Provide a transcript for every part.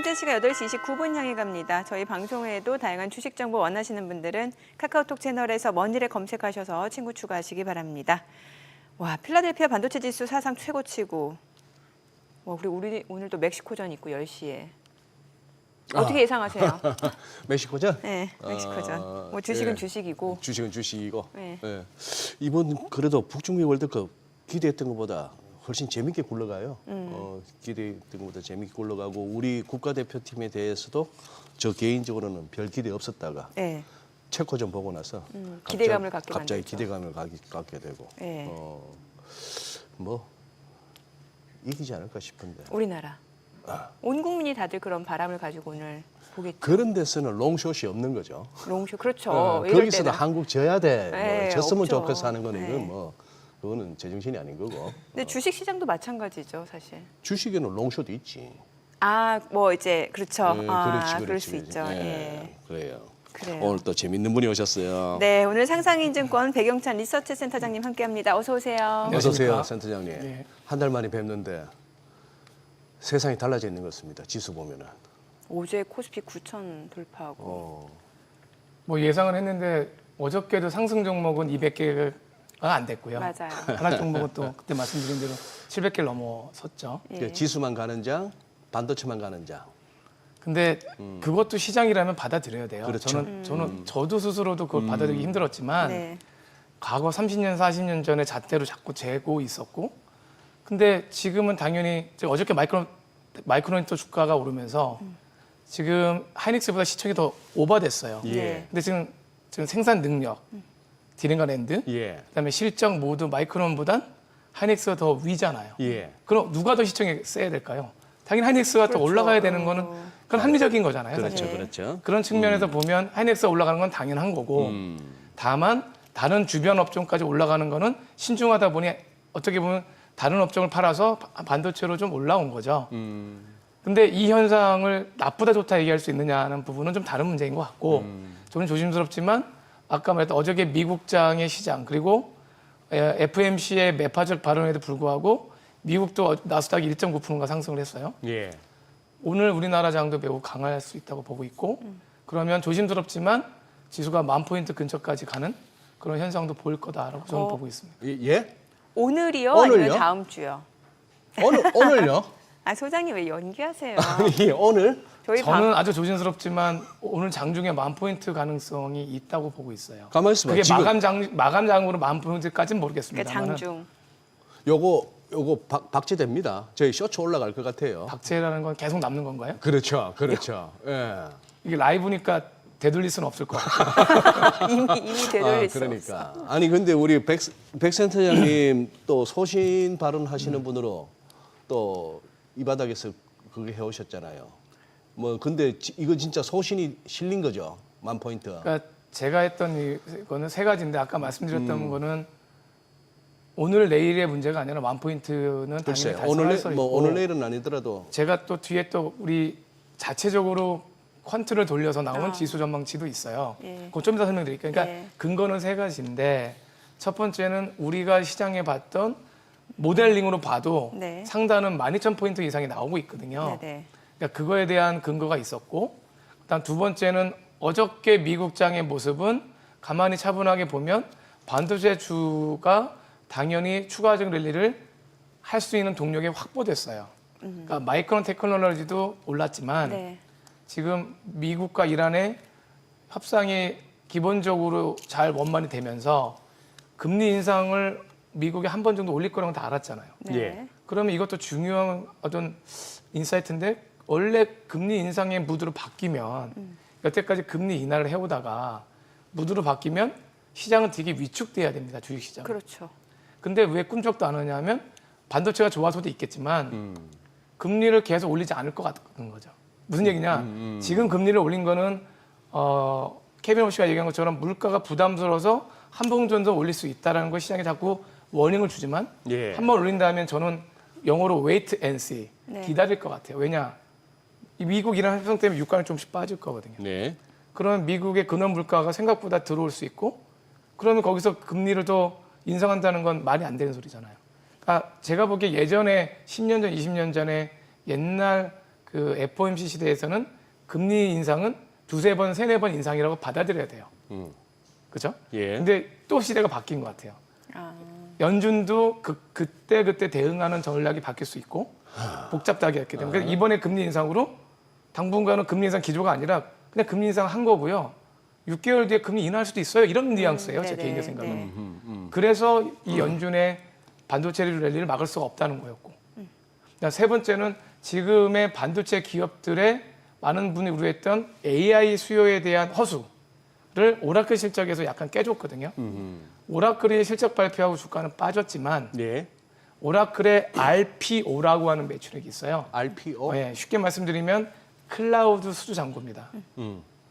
현재 시각 8시 29분 향해 갑니다. 저희 방송에도 다양한 주식 정보 원하시는 분들은 카카오톡 채널에서 먼일에 검색하셔서 친구 추가하시기 바랍니다. 와, 필라델피아 반도체 지수 사상 최고치고. 와, 우리 오늘도 멕시코전 있고 10시에. 어떻게 예상하세요? 멕시코전? 네, 멕시코전. 뭐 주식은 예. 주식이고. 주식은 주식이고. 네. 예. 이번 그래도 북중미 월드컵 기대했던 것보다 훨씬 재밌게 굴러가요. 기대했던 것보다 재밌게 굴러가고 우리 국가대표팀에 대해서도 저 개인적으로는 별 기대 없었다가 네. 체코전 보고 나서 기대감을 갖게 갑자기 만들죠. 기대감을 갖게 되고 네. 뭐 이기지 않을까 싶은데. 우리나라. 온 국민이 다들 그런 바람을 가지고 오늘 보겠죠. 그런 데서는 롱숏이 없는 거죠. 롱쇼 그렇죠. 이럴 거기서도 때는. 한국 져야 돼. 네, 뭐 졌으면 없죠. 좋겠어 하는 거는 네. 이건 뭐 그거는 제정신이 아닌 거고. 근데 주식 시장도 마찬가지죠, 사실. 주식에는 롱숏도 있지. 아, 뭐 이제 그렇죠. 네, 그럴 수 있죠. 네, 예. 그래요. 그래요. 오늘 또 재밌는 분이 오셨어요. 네, 오늘 상상인증권 배경찬 리서치 센터장님 함께합니다. 어서 오세요. 어서 오세요, 안녕하십니까? 센터장님. 네. 한 달 만에 뵙는데 세상이 달라져 있는 것 같습니다. 지수 보면은. 어제 코스피 9천 돌파하고. 뭐 예상을 했는데 어저께도 상승 종목은 200개가 안 됐고요. 맞아요. 하나 종목은 또 그때 말씀드린 대로 700개를 넘어섰죠. 예. 지수만 가는 장, 반도체만 가는 장. 근데 그것도 시장이라면 받아들여야 돼요. 그렇죠. 저도 스스로도 그걸 받아들이기 힘들었지만 네. 과거 30년, 40년 전에 잣대로 자꾸 재고 있었고 근데 지금은 당연히 어저께 마이크로니터 주가가 오르면서 지금 하이닉스보다 시총이 더 오버됐어요. 예. 근데 지금 생산 능력, 디랭가랜드, 예. 그다음에 실적 모두 마이크론보단 하이닉스가 더 위잖아요. 예. 그럼 누가 더 시총이 세야 될까요? 당연히 하이닉스가 더 그렇죠. 올라가야 되는 거는 그건 합리적인 거잖아요. 그렇죠, 사실. 네. 그렇죠. 그런 측면에서 보면 하이닉스가 올라가는 건 당연한 거고 다만 다른 주변 업종까지 올라가는 거는 신중하다 보니 어떻게 보면 다른 업종을 팔아서 반도체로 좀 올라온 거죠. 근데 이 현상을 나쁘다 좋다 얘기할 수 있느냐는 부분은 좀 다른 문제인 것 같고 저는 조심스럽지만 아까 말했던 어저께 미국장의 시장 그리고 FMC의 매파적 발언에도 불구하고 미국도 나스닥이 1.9%가 상승을 했어요. 예. 오늘 우리나라 장도 매우 강할 수 있다고 보고 있고 그러면 조심스럽지만 지수가 10,000포인트 근처까지 가는 그런 현상도 보일 거다라고 저는 보고 있습니다. 예? 오늘이요? 오늘요? 아니면 다음 주요? 오늘요? 아, 소장님 왜 연기하세요? 아니, 오늘? 저희 저는 아주 조심스럽지만 오늘 장중에 10,000포인트 가능성이 있다고 보고 있어요. 가만히 있어봐. 그게 지금 마감장으로 10,000포인트까지는 모르겠습니다. 그러니까 장중. 요거 박제됩니다. 저희 쇼츠 올라갈 것 같아요. 박제라는 건 계속 남는 건가요? 그렇죠. 예. 이게 라이브니까 되돌릴 수는 없을 것 같아요. 이미 되돌릴 수 그러니까. 없어. 아니 근데 우리 백 센터장님 또 소신 발언하시는 분으로 또 이 바닥에서 그게 해오셨잖아요. 뭐 근데 이거 진짜 소신이 실린 거죠. 10,000포인트. 그러니까 제가 했던 이거는 세 가지인데 아까 말씀드렸던 거는 오늘 내일의 문제가 아니라 10,000포인트는 글쎄 당연히 달성할 수 있고 오늘 내일은 아니더라도 제가 또 뒤에 또 우리 자체적으로 퀀트를 돌려서 나온 지수 전망치도 있어요. 예. 그거 좀 이따 설명드릴게요. 그러니까 예. 근거는 세 가지인데 첫 번째는 우리가 시장에 봤던 모델링으로 봐도 네. 상단은 12,000포인트 이상이 나오고 있거든요. 네네. 그러니까 그거에 대한 근거가 있었고 그다음 두 번째는 어저께 미국장의 모습은 가만히 차분하게 보면 반도체 주가 당연히 추가적 랠리를 할 수 있는 동력이 확보됐어요. 그러니까 마이크론 테크놀로지도 올랐지만 네. 지금 미국과 이란의 협상이 기본적으로 잘 원만이 되면서 금리 인상을 미국이 한 번 정도 올릴 거라는 건 다 알았잖아요. 네. 예. 그러면 이것도 중요한 어떤 인사이트인데 원래 금리 인상의 무드로 바뀌면 여태까지 금리 인하를 해오다가 무드로 바뀌면 시장은 되게 위축돼야 됩니다. 주식시장. 그렇죠. 근데 왜 꿈쩍도 안 하냐면 반도체가 좋아서도 있겠지만 금리를 계속 올리지 않을 것 같은 거죠. 무슨 얘기냐? 지금 금리를 올린 거는 케빈 오씨가 얘기한 것처럼 물가가 부담스러워서 한 번 정도 올릴 수 있다는 걸 시장에 자꾸 워닝을 주지만 예. 한 번 올린다면 저는 영어로 wait and see 네. 기다릴 것 같아요. 왜냐? 이 미국 이란 협상 때문에 유가는 조금씩 빠질 거거든요. 네. 그러면 미국의 근원 물가가 생각보다 들어올 수 있고 그러면 거기서 금리를 더 인상한다는 건 말이 안 되는 소리잖아요. 그러니까 제가 보기에 예전에 10년 전, 20년 전에 옛날 그 FOMC 시대에서는 금리 인상은 두세 번, 세네 번 인상이라고 받아들여야 돼요. 그죠? 예. 근데 또 시대가 바뀐 것 같아요. 아, 연준도 그때 대응하는 전략이 바뀔 수 있고 복잡하게 했기 때문에 그래서 이번에 금리 인상으로 당분간은 금리 인상 기조가 아니라 그냥 금리 인상 한 거고요. 6개월 뒤에 금리 인하할 수도 있어요. 이런 뉘앙스예요. 제 네네, 개인의 생각은. 네. 그래서 이 연준의 반도체 랠리를 막을 수가 없다는 거였고. 세 번째는 지금의 반도체 기업들의 많은 분이 우려했던 AI 수요에 대한 허수를 오라클 실적에서 약간 깨줬거든요. 오라클이 실적 발표하고 주가는 빠졌지만 네. 오라클의 RPO라고 하는 매출액이 있어요. RPO. 네, 쉽게 말씀드리면 클라우드 수주 잔고입니다.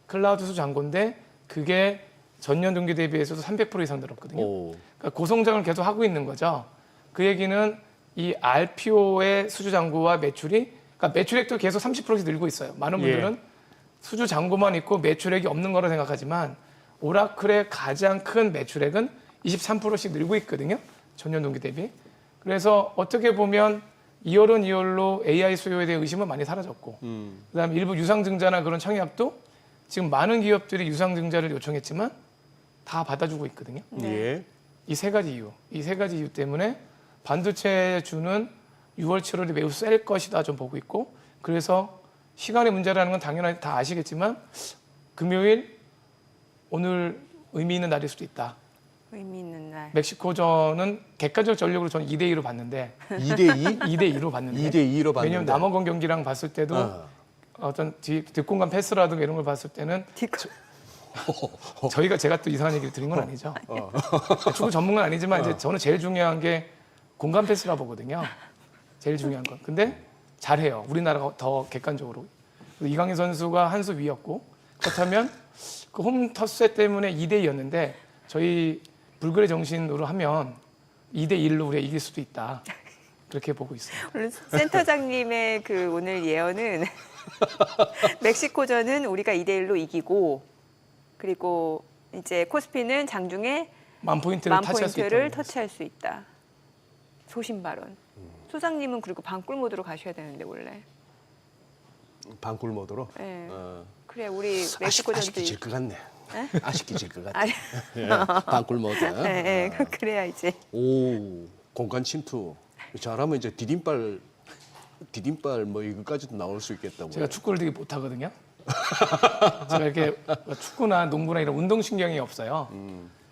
클라우드 수주 잔고인데 그게 전년 동기 대비해서도 300% 이상 늘었거든요. 오. 그러니까 고성장을 계속 하고 있는 거죠. 그 얘기는 이 RPO의 수주 잔고와 매출이, 그러니까 매출액도 계속 30%씩 늘고 있어요. 많은 분들은 수주 잔고만 있고 매출액이 없는 거라 생각하지만 오라클의 가장 큰 매출액은 23%씩 늘고 있거든요. 전년 동기 대비. 그래서 어떻게 보면 2월은 2월로 AI 수요에 대한 의심은 많이 사라졌고 그다음에 일부 유상증자나 그런 청약도 지금 많은 기업들이 유상증자를 요청했지만 다 받아주고 있거든요. 예. 이 세 가지 이유 때문에 반도체주는 6월, 7월이 매우 셀 것이다 좀 보고 있고 그래서 시간의 문제라는 건 당연히 다 아시겠지만 금요일 오늘 의미 있는 날일 수도 있다. 의미 있는 날. 멕시코전은 객관적 전력으로 저는 2대2로 봤는데 2대2? 2대2로 봤는데 2대2로 봤는데. 왜냐하면 남아공 경기랑 봤을 때도 어떤 뒷공간 패스라든가 이런 걸 봤을 때는 제가 또 이상한 얘기를 드린 건 아니죠. 축구 전문가는 아니지만 이제 저는 제일 중요한 게 공간 패스라 보거든요. 제일 중요한 건. 근데 잘해요. 우리나라가 더 객관적으로. 이강인 선수가 한 수 위였고 그렇다면 그 홈 터스 때문에 2대2였는데 저희 불굴의 정신으로 하면 2대1로 우리가 이길 수도 있다. 그렇게 보고 있어요. 오늘 센터장님의 그 오늘 예언은 멕시코전은 우리가 2대1로 이기고 그리고 이제 코스피는 장중에 만 포인트를 포인트를 터치할 수 있다. 소신 발언. 소장님은 그리고 반꿀 모드로 가셔야 되는데 원래. 반꿀 모드로. 네. 어. 그래 우리 멕시코전도 아쉽게 질 것 같네. 네? 아쉽게 질 것 같아. 아니, 예. 반꿀 모드. 네, 그래야 이제. 오, 공간 침투. 잘하면 이제 디딤발 뭐 이거까지도 나올 수 있겠다고. 제가 축구를 되게 못하거든요. 제가 이렇게 축구나 농구나 이런 운동신경이 없어요.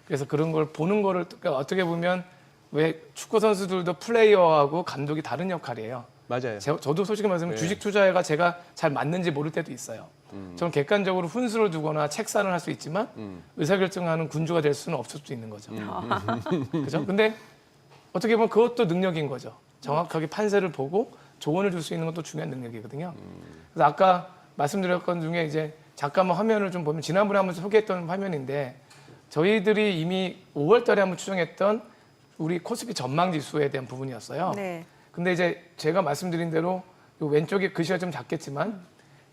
그래서 그런 걸 보는 거를 그러니까 어떻게 보면 왜 축구 선수들도 플레이어하고 감독이 다른 역할이에요. 맞아요. 저도 솔직히 말하면 네. 주식 투자가 제가 잘 맞는지 모를 때도 있어요. 저는 객관적으로 훈수를 두거나 책산을 할 수 있지만 의사결정하는 군주가 될 수는 없을 수도 있는 거죠. 그죠? 근데 어떻게 보면 그것도 능력인 거죠. 정확하게 판세를 보고 조언을 줄 수 있는 것도 중요한 능력이거든요. 그래서 아까 말씀드렸던 중에 이제 잠깐만 화면을 좀 보면 지난번에 한번 소개했던 화면인데 저희들이 이미 5월 달에 한번 추정했던 우리 코스피 전망 지수에 대한 부분이었어요. 네. 근데 이제 제가 말씀드린 대로 요 왼쪽에 글씨가 좀 작겠지만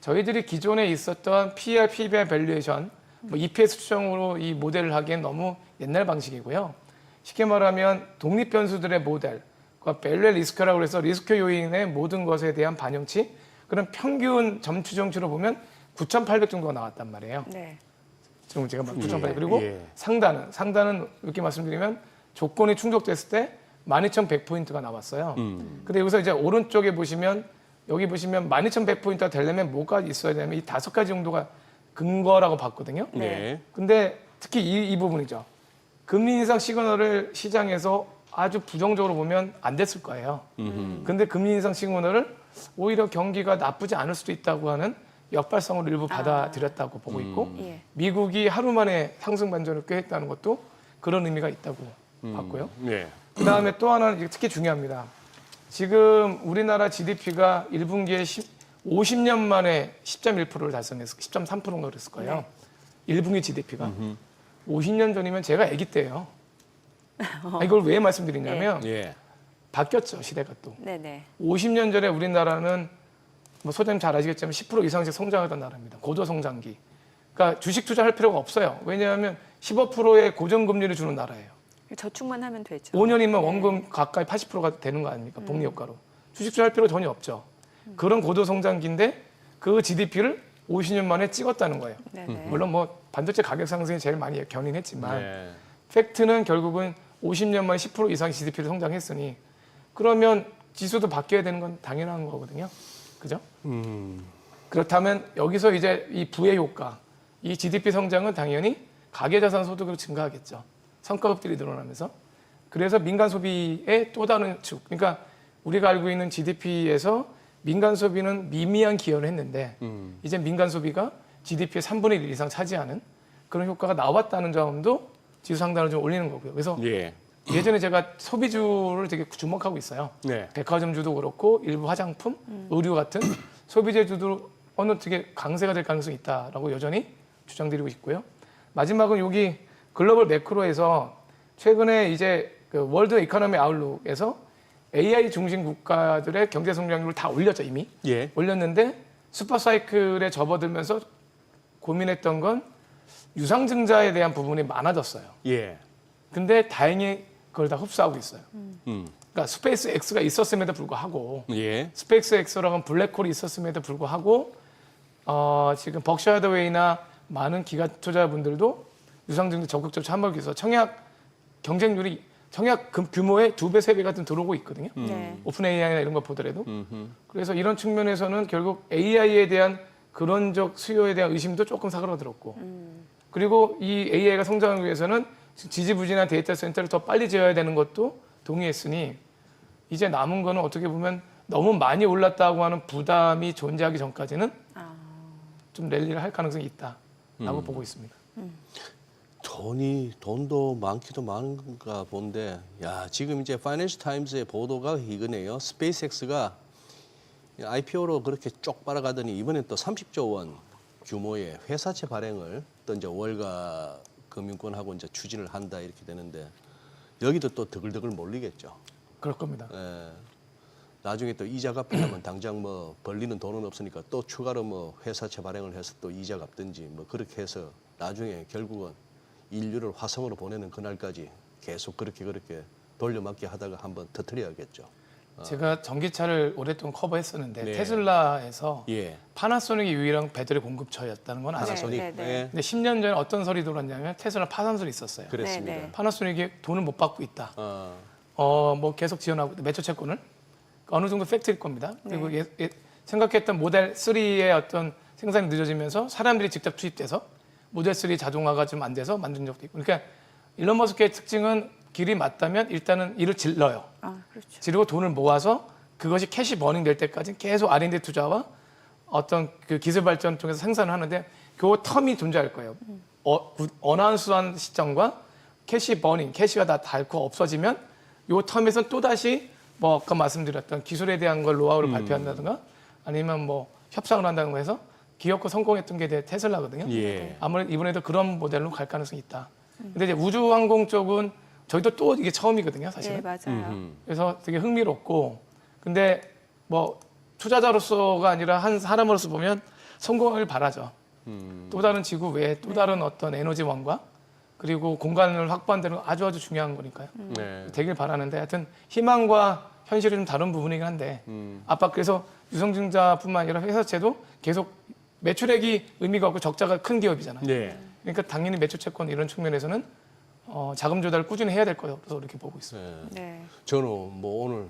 저희들이 기존에 있었던 PER, PBR 밸류에이션, 뭐 EPS 추정으로 이 모델을 하기엔 너무 옛날 방식이고요. 쉽게 말하면 독립 변수들의 모델, 그러니까 벨레 리스크라고 해서 리스크 요인의 모든 것에 대한 반영치, 그런 평균 점 추정치로 보면 9,800 정도가 나왔단 말이에요. 네. 지금 제가 9,800 그리고 예. 상단은 이렇게 말씀드리면 조건이 충족됐을 때 12,100포인트가 나왔어요. 근데 여기서 이제 오른쪽에 보시면 여기 보시면 12,100포인트가 되려면 뭐가 있어야 되냐면 이 5가지 정도가 근거라고 봤거든요. 네. 근데 특히 이 부분이죠. 금리 인상 시그널을 시장에서 아주 부정적으로 보면 안 됐을 거예요. 근데 금리 인상 시그널을 오히려 경기가 나쁘지 않을 수도 있다고 하는 역발상으로 일부 받아들였다고 보고 있고 예. 미국이 하루 만에 상승 반전을 꾀했다는 것도 그런 의미가 있다고 봤고요. 네. 그다음에 또 하나는 이게 특히 중요합니다. 지금 우리나라 GDP가 1분기에 50년 만에 10.1%를 달성했을 10.3%인가 그랬을 거예요. 1분기 GDP가. 50년 전이면 제가 아기 때예요. 이걸 왜 말씀드리냐면 예. 바뀌었죠, 시대가 또. 네네. 50년 전에 우리나라는 뭐 소장님 잘 아시겠지만 10% 이상씩 성장하던 나라입니다. 고도 성장기. 그러니까 주식 투자할 필요가 없어요. 왜냐하면 15%의 고정금리를 주는 나라예요. 저축만 하면 되죠. 5년이면 원금 가까이 80%가 되는 거 아닙니까? 복리 효과로. 주식 투자할 필요 전혀 없죠. 그런 고도 성장기인데 그 GDP를 50년 만에 찍었다는 거예요. 네네. 물론 뭐 반도체 가격 상승이 제일 많이 견인했지만 네. 팩트는 결국은 50년 만에 10% 이상 GDP를 성장했으니 그러면 지수도 바뀌어야 되는 건 당연한 거거든요. 그죠? 그렇다면 여기서 이제 이 부의 효과, 이 GDP 성장은 당연히 가계자산 소득으로 증가하겠죠. 성과급들이 늘어나면서. 그래서 민간 소비의 또 다른 축. 그러니까 우리가 알고 있는 GDP에서 민간 소비는 미미한 기여를 했는데 이제 민간 소비가 GDP의 3분의 1 이상 차지하는 그런 효과가 나왔다는 점도 지수 상단을 좀 올리는 거고요. 그래서 예. 예전에 제가 소비주를 되게 주목하고 있어요. 네. 백화점주도 그렇고 일부 화장품, 의류 같은 소비재주도 어느 되게 강세가 될 가능성이 있다라고 여전히 주장드리고 있고요. 마지막은 여기 글로벌 매크로에서 최근에 이제 그 월드 이코노미 아웃룩에서 AI 중심 국가들의 경제 성장률을 다 올렸죠 이미. 예. 올렸는데 슈퍼사이클에 접어들면서 고민했던 건 유상증자에 대한 부분이 많아졌어요. 예. 근데 다행히 그걸 다 흡수하고 있어요. 음. 그러니까 스페이스 X가 있었음에도 불구하고 예. 스페이스 X라고 하는 블랙홀이 있었음에도 불구하고 지금 벅셔 하드웨이나 많은 기관 투자자분들도 유상증자 적극적으로 참여하기 위해서 청약 경쟁률이 청약 규모의 2배, 3배가 좀 들어오고 있거든요. 네. 오픈 AI나 이런 거 보더라도. 그래서 이런 측면에서는 결국 AI에 대한 근원적 수요에 대한 의심도 조금 사그라들었고 그리고 이 AI가 성장하기 위해서는 지지부진한 데이터 센터를 더 빨리 지어야 되는 것도 동의했으니 이제 남은 거는 어떻게 보면 너무 많이 올랐다고 하는 부담이 존재하기 전까지는 좀 랠리를 할 가능성이 있다라고 보고 있습니다. 돈도 많기도 많은가 본데, 야, 지금 이제 파이낸셜 타임즈의 보도가 이거네요. 스페이스X가 IPO로 그렇게 쪽 빨아가더니 이번엔 또 30조 원 규모의 회사채 발행을 또 이제 월가 금융권하고 이제 추진을 한다 이렇게 되는데 여기도 또 드글드글 몰리겠죠. 그럴 겁니다. 예. 나중에 또 이자 갚으려면 당장 뭐 벌리는 돈은 없으니까 또 추가로 뭐 회사채 발행을 해서 또 이자 갚든지 뭐 그렇게 해서 나중에 결국은 인류를 화성으로 보내는 그날까지 계속 그렇게 돌려막기 하다가 한번 터뜨려야겠죠. 제가 전기차를 오랫동안 커버했었는데 네. 테슬라에서 예. 파나소닉이 유일한 배터리 공급처였다는 건 아시죠? 파나소닉. 네, 네. 예. 근데 10년 전에 어떤 설이 돌았냐면 테슬라 파산설이 있었어요. 그랬습니다. 네, 네. 파나소닉이 돈을 못 받고 있다. 어, 뭐 계속 지원하고 매초 채권을 어느 정도 팩트일 겁니다. 그리고 생각했던 모델 3의 어떤 생산이 늦어지면서 사람들이 직접 투입돼서 모델 3 자동화가 좀 안 돼서 만든 적도 있고. 그러니까 일론 머스크의 특징은 길이 맞다면 일단은 일을 질러요. 그렇죠. 지르고 돈을 모아서 그것이 캐시 버닝 될 때까지 계속 R&D 투자와 어떤 그 기술 발전 쪽에서 생산을 하는데 그 텀이 존재할 거예요. 어나운스한 시점과 캐시 버닝, 캐시가 다 닳고 없어지면 이 텀에서 또 다시 뭐 아까 말씀드렸던 기술에 대한 걸 노하우를 발표한다든가 아니면 뭐 협상을 한다는 거 해서 기업과 성공했던 게 테슬라거든요. 예. 아무래도 이번에도 그런 모델로 갈 가능성이 있다. 근데 이제 우주항공 쪽은 저희도 또 이게 처음이거든요, 사실은. 네, 맞아요. 그래서 되게 흥미롭고 근데 뭐 투자자로서가 아니라 한 사람으로서 보면 성공을 바라죠. 또 다른 지구 외에 또 다른 어떤 에너지원과 그리고 공간을 확보하는 건 아주 중요한 거니까요. 네. 되길 바라는데 하여튼 희망과 현실이 좀 다른 부분이긴 한데 아빠 그래서 유성증자뿐만 아니라 회사채도 계속 매출액이 의미가 없고 적자가 큰 기업이잖아요. 네. 그러니까 당연히 매출 채권 이런 측면에서는 자금 조달을 꾸준히 해야 될 거라고 이렇게 보고 있습니다. 네. 네. 저는 뭐 오늘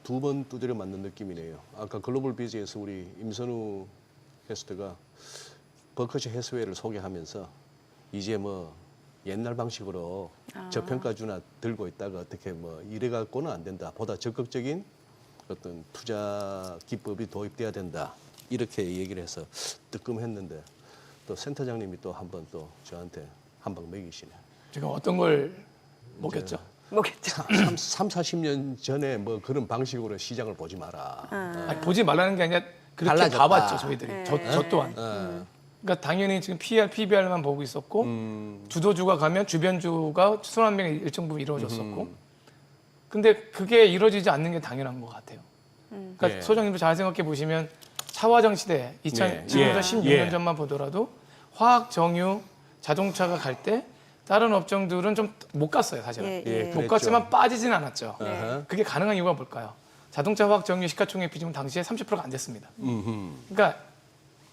2번 두드려 맞는 느낌이네요. 아까 글로벌 비즈에서 우리 임선우 캐스터가 버크셔 해스웨이를 소개하면서 이제 뭐 옛날 방식으로 저평가주나 들고 있다가 어떻게 뭐 이래 갖고는 안 된다. 보다 적극적인 어떤 투자 기법이 도입돼야 된다. 이렇게 얘기를 해서 뜨끔했는데 또 센터장님이 또 한 번 또 저한테 한 방 먹이시네. 지금 어떤 걸 먹겠죠? 뭐겠죠. 40년 전에 뭐 그런 방식으로 시장을 보지 마라. 아니, 보지 말라는 게 아니라 그렇게 달라졌다. 봐봤죠 저희들이. 네. 저 또한. 그러니까 당연히 지금 PER, PBR만 보고 있었고 주도주가 가면 주변주가 순환명이 일정 부분 이루어졌었고 근데 그게 이루어지지 않는 게 당연한 것 같아요. 그러니까 네. 소장님도 잘 생각해 보시면 차화정 시대 2000 지금부터 16년 전만 보더라도 화학, 정유, 자동차가 갈 때 다른 업종들은 좀 못 갔어요 사실은. 예, 예, 예. 못 갔지만 빠지진 않았죠. 네. 그게 가능한 이유가 뭘까요? 자동차 화학 정유 시가총액 비중은 당시에 30%가 안 됐습니다. 그러니까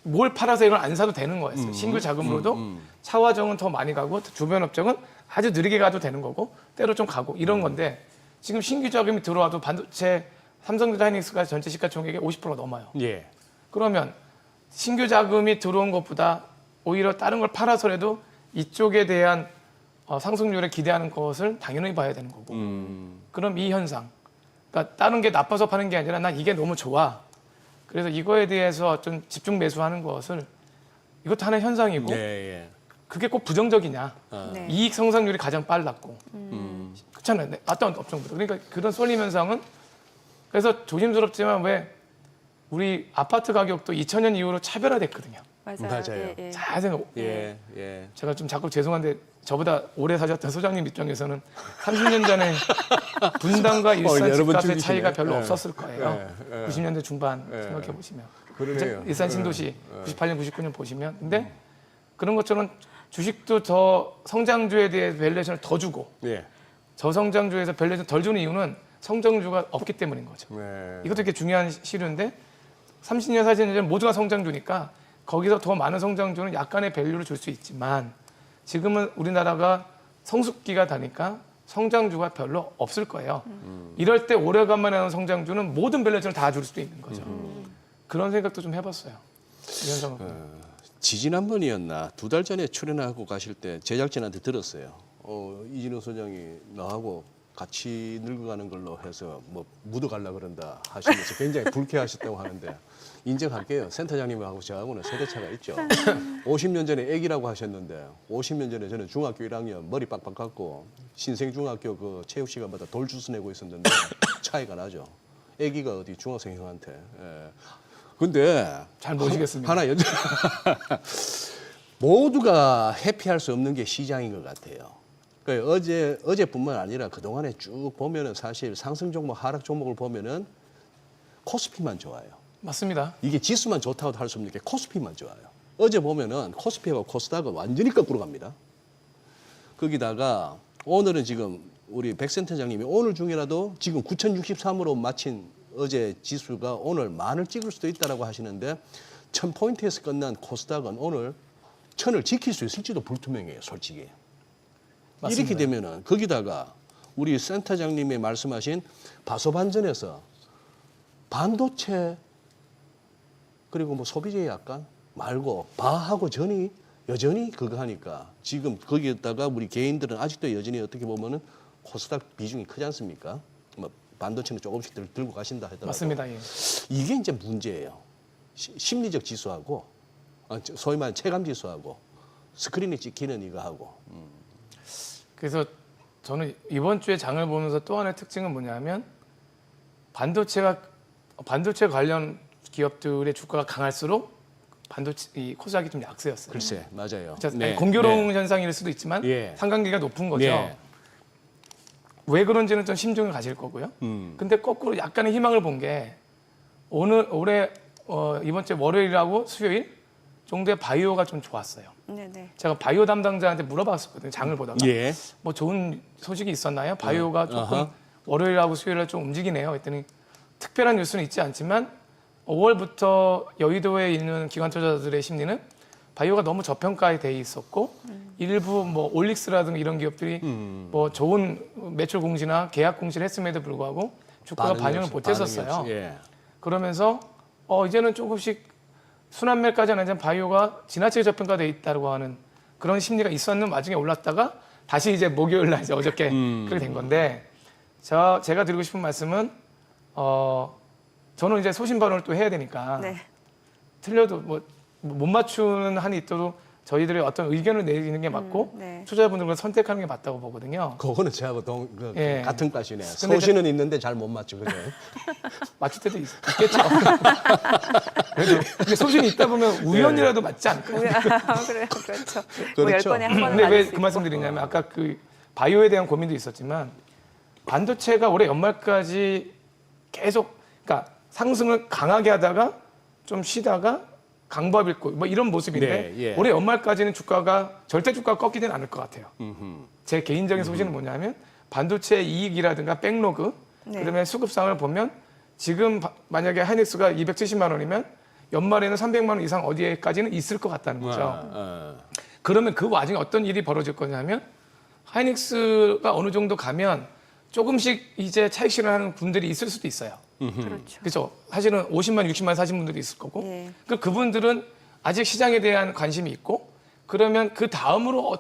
뭘 팔아서 이걸 안 사도 되는 거였어요. 신규 자금으로도 차화정은 더 많이 가고 주변 업종은 아주 느리게 가도 되는 거고 때로 좀 가고 이런 건데 지금 신규 자금이 들어와도 반도체 삼성전자 하이닉스가 전체 시가총액의 50%가 넘어요. 예. 그러면 신규 자금이 들어온 것보다 오히려 다른 걸 팔아서라도 이쪽에 대한 상승률에 기대하는 것을 당연히 봐야 되는 거고. 그럼 이 현상, 그러니까 다른 게 나빠서 파는 게 아니라 난 이게 너무 좋아. 그래서 이거에 대해서 좀 집중 매수하는 것을 이것도 하나의 현상이고 예, 예. 그게 꼭 부정적이냐. 네. 이익 성장률이 가장 빨랐고. 그렇잖아요. 네, 어떤 업종보다. 그러니까 그런 쏠림 현상은 그래서 조심스럽지만 왜 우리 아파트 가격도 2000년 이후로 차별화됐거든요. 맞아요. 맞아요. 예. 잘 생각. 예, 예. 제가 좀 자꾸 죄송한데 저보다 오래 사셨던 소장님 입장에서는 30년 전에 분당과 일산 여러분 집값의 즐기시네. 차이가 별로 예. 없었을 거예요. 예, 예. 90년대 중반 예. 생각해 보시면. 그러네요. 일산 신도시 98년, 99년 보시면. 근데 그런 것처럼 주식도 더 성장주에 대해 밸류에이션을 더 주고 예. 저성장주에서 밸류에이션 덜 주는 이유는 성장주가 없기 때문인 거죠. 네. 이것도 되게 중요한 시류인데 30년, 40년 전 모두가 성장주니까 거기서 더 많은 성장주는 약간의 밸류를 줄 수 있지만 지금은 우리나라가 성숙기가 다니까 성장주가 별로 없을 거예요. 이럴 때 오래간만에 하는 성장주는 모든 밸류에이션을 다 줄 수도 있는 거죠. 그런 생각도 좀 해봤어요. 이 현상을 보면. 지지난번이었나 2달 전에 출연하고 가실 때 제작진한테 들었어요. 이진우 소장이 나하고 같이 늙어가는 걸로 해서 뭐 묻어갈라 그런다 하시면서 굉장히 불쾌하셨다고 하는데 인정할게요. 센터장님하고 저하고는 세대차가 있죠. 50년 전에 애기라고 하셨는데 50년 전에 저는 중학교 1학년 머리 빡빡 깎고 신생중학교 그 체육 시간마다 돌 주스 내고 있었는데 차이가 나죠. 애기가 어디 중학생 형한테. 예. 근데 잘 모시겠습니다. 하나 여쭤 모두가 회피할 수 없는 게 시장인 것 같아요. 그러니까 어제뿐만 아니라 그 동안에 쭉 보면은 사실 상승 종목, 하락 종목을 보면은 코스피만 좋아요. 맞습니다. 이게 지수만 좋다고 할 수 없는 게 코스피만 좋아요. 어제 보면은 코스피하고 코스닥은 완전히 거꾸로 갑니다. 거기다가 오늘은 지금 우리 백 센터장님이 오늘 중이라도 지금 9,063으로 마친 어제 지수가 오늘 만을 찍을 수도 있다라고 하시는데 1000포인트에서 끝난 코스닥은 오늘 1000을 지킬 수 있을지도 불투명해요, 솔직히. 맞습니다. 이렇게 되면은 거기다가 우리 센터장님이 말씀하신 바소반전에서 반도체 그리고 뭐 소비재에 약간 말고 바하고 전이 여전히 그거 하니까 지금 거기에다가 우리 개인들은 아직도 여전히 어떻게 보면은 코스닥 비중이 크지 않습니까? 뭐 반도체는 조금씩 들고 가신다 하더라도 맞습니다. 예. 이게 이제 문제예요. 심리적 지수하고 소위 말하는 체감 지수하고 스크린에 찍히는 이거하고 그래서 저는 이번 주에 장을 보면서 또 하나의 특징은 뭐냐면 반도체 관련 기업들의 주가가 강할수록 반도체 이 코스닥이 좀 약세였어요. 글쎄 맞아요. 그렇죠? 네, 공교로운 네. 현상일 수도 있지만 예. 상관계가 높은 거죠. 예. 왜 그런지는 좀 심증을 가질 거고요. 근데 거꾸로 약간의 희망을 본 게 올해 이번 주 월요일하고 수요일 정도에 바이오가 좀 좋았어요. 네네. 제가 바이오 담당자한테 물어봤었거든요. 장을 보다가 예. 뭐 좋은 소식이 있었나요? 바이오가 조금 아하. 월요일하고 수요일에 좀 움직이네요. 했더니 특별한 뉴스는 있지 않지만 5월부터 여의도에 있는 기관 투자자들의 심리는 바이오가 너무 저평가에 돼 있었고 일부 뭐 올릭스라든가 이런 기업들이 뭐 좋은 매출 공시나 계약 공시를 했음에도 불구하고 주가가 반영을 못했었어요. 예. 그러면서 이제는 조금씩 순환매까지는 아니지만 바이오가 지나치게 저평가돼 있다고 하는 그런 심리가 있었는 와중에 올랐다가 다시 이제 목요일 날 이제 어저께 그렇게 된 건데 제가 드리고 싶은 말씀은 저는 이제 소신 발언을 또 해야 되니까 네. 틀려도 뭐 못 맞추는 한이 있어도 저희들의 어떤 의견을 내리는 게 맞고 네. 투자자분들과 선택하는 게 맞다고 보거든요. 그거는 저하고 예. 같은 과시네. 근데 소신은 있는데 잘 못 맞죠, 그죠? 맞출 때도 있겠죠. 그래도 근데 소신이 있다 보면 우연이라도 맞지 않을까요? 그래요, 그렇죠. 뭐 그렇죠. 10번에 한 번은 근데 맞을 왜 수 그 있고. 말씀 드리냐면 아까 그 바이오에 대한 고민도 있었지만 반도체가 올해 연말까지 계속 그러니까 상승을 강하게 하다가 좀 쉬다가 강보합 있고 뭐 이런 모습인데 네, 예. 올해 연말까지는 주가가 절대 주가가 꺾이지는 않을 것 같아요. 제 개인적인 소신은 뭐냐면 반도체 이익이라든가 백로그 네. 그다음에 수급상을 보면 지금 만약에 하이닉스가 270만 원이면 연말에는 300만 원 이상 어디에까지는 있을 것 같다는 거죠. 그러면 그 와중에 어떤 일이 벌어질 거냐면 하이닉스가 어느 정도 가면 조금씩 이제 차익 실현하는 분들이 있을 수도 있어요. 그렇죠. 그렇죠. 사실은 50만, 60만 사신 분들이 있을 거고. 예. 그분들은 아직 시장에 대한 관심이 있고 그러면 그 다음으로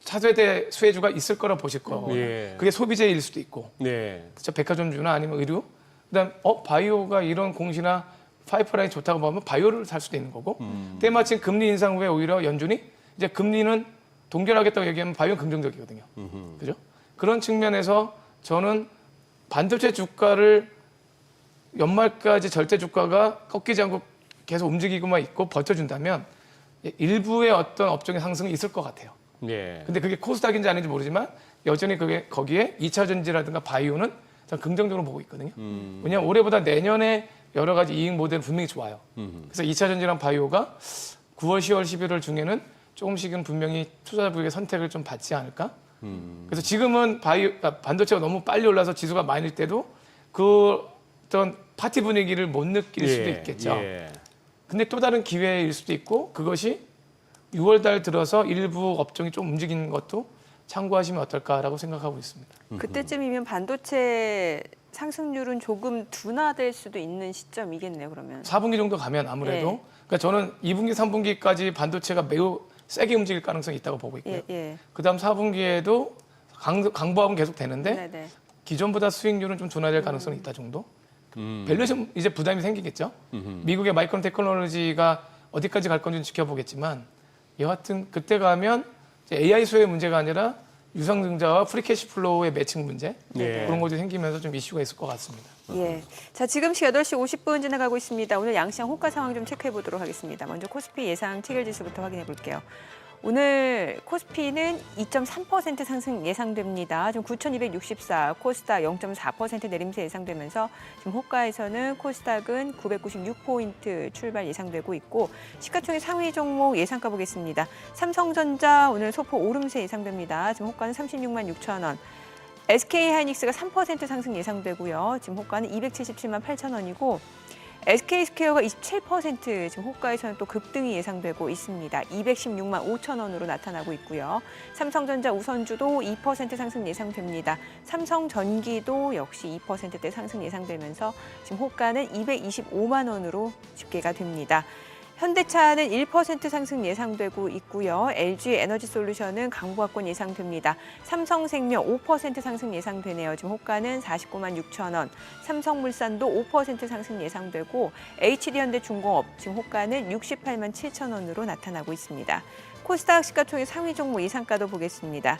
차세대 수혜주가 있을 거라 보실 거고. 예. 그게 소비재일 수도 있고. 네. 그렇죠. 백화점주나 아니면 의류. 그다음 바이오가 이런 공시나 파이프라인 좋다고 보면 바이오를 살 수도 있는 거고. 때마침 금리 인상 후에 오히려 연준이 이제 금리는 동결하겠다고 얘기하면 바이오는 긍정적이거든요. 그죠? 그런 측면에서 저는 반도체 주가를 연말까지 절대 주가가 꺾이지 않고 계속 움직이고만 있고 버텨준다면 일부의 어떤 업종의 상승이 있을 것 같아요. 네. 근데 그게 코스닥인지 아닌지 모르지만 여전히 거기에 2차 전지라든가 바이오는 저는 긍정적으로 보고 있거든요. 왜냐하면 올해보다 내년에 여러 가지 이익 모델은 분명히 좋아요. 그래서 2차 전지랑 바이오가 9월, 10월, 11월 중에는 조금씩은 분명히 투자자분에게 선택을 좀 받지 않을까? 그래서 지금은 반도체가 너무 빨리 올라서 지수가 많을 때도 그 어떤 파티 분위기를 못 느낄 수도 있겠죠. 예. 근데 또 다른 기회일 수도 있고 그것이 6월 달 들어서 일부 업종이 좀 움직이는 것도 참고하시면 어떨까라고 생각하고 있습니다. 그때쯤이면 반도체 상승률은 조금 둔화될 수도 있는 시점이겠네요. 그러면. 4분기 정도 가면 아무래도 예. 그러니까 저는 2분기, 3분기까지 반도체가 매우 세게 움직일 가능성이 있다고 보고 있고요. 예. 그다음 4분기에도 강보합은 계속 되는데 네네. 기존보다 수익률은 좀 둔화될 가능성이 있다 정도. 밸류에이션 이제 부담이 생기겠죠. 미국의 마이크론 테크놀로지가 어디까지 갈 건지는 지켜보겠지만 여하튼 그때 가면 이제 AI 수요의 문제가 아니라 유상증자와 프리캐시 플로우의 매칭 문제 네. 그런 것들이 생기면서 좀 이슈가 있을 것 같습니다. 예. 자, 지금 시각 8시 50분 지나가고 있습니다. 오늘 양시장 호가 상황 좀 체크해 보도록 하겠습니다. 먼저 코스피 예상 체결 지수부터 확인해 볼게요. 오늘 코스피는 2.3% 상승 예상됩니다. 지금 9,264, 코스닥 0.4% 내림세 예상되면서 지금 호가에서는 코스닥은 996포인트 출발 예상되고 있고 시가총액 상위 종목 예상가 보겠습니다. 삼성전자 오늘 소폭 오름세 예상됩니다. 지금 호가는 36만 6천 원. SK하이닉스가 3% 상승 예상되고요. 지금 호가는 277만 8천 원이고 SK스퀘어가 27% 지금 호가에서는 또 급등이 예상되고 있습니다. 216만 5천 원으로 나타나고 있고요. 삼성전자 우선주도 2% 상승 예상됩니다. 삼성전기도 역시 2%대 상승 예상되면서 지금 호가는 225만 원으로 집계가 됩니다. 현대차는 1% 상승 예상되고 있고요. LG에너지솔루션은 강보합권 예상됩니다. 삼성생명 5% 상승 예상되네요. 지금 호가는 49만 6천 원. 삼성물산도 5% 상승 예상되고 HD현대중공업 지금 호가는 68만 7천 원으로 나타나고 있습니다. 코스닥 시가총액 상위 종목 예상가도 보겠습니다.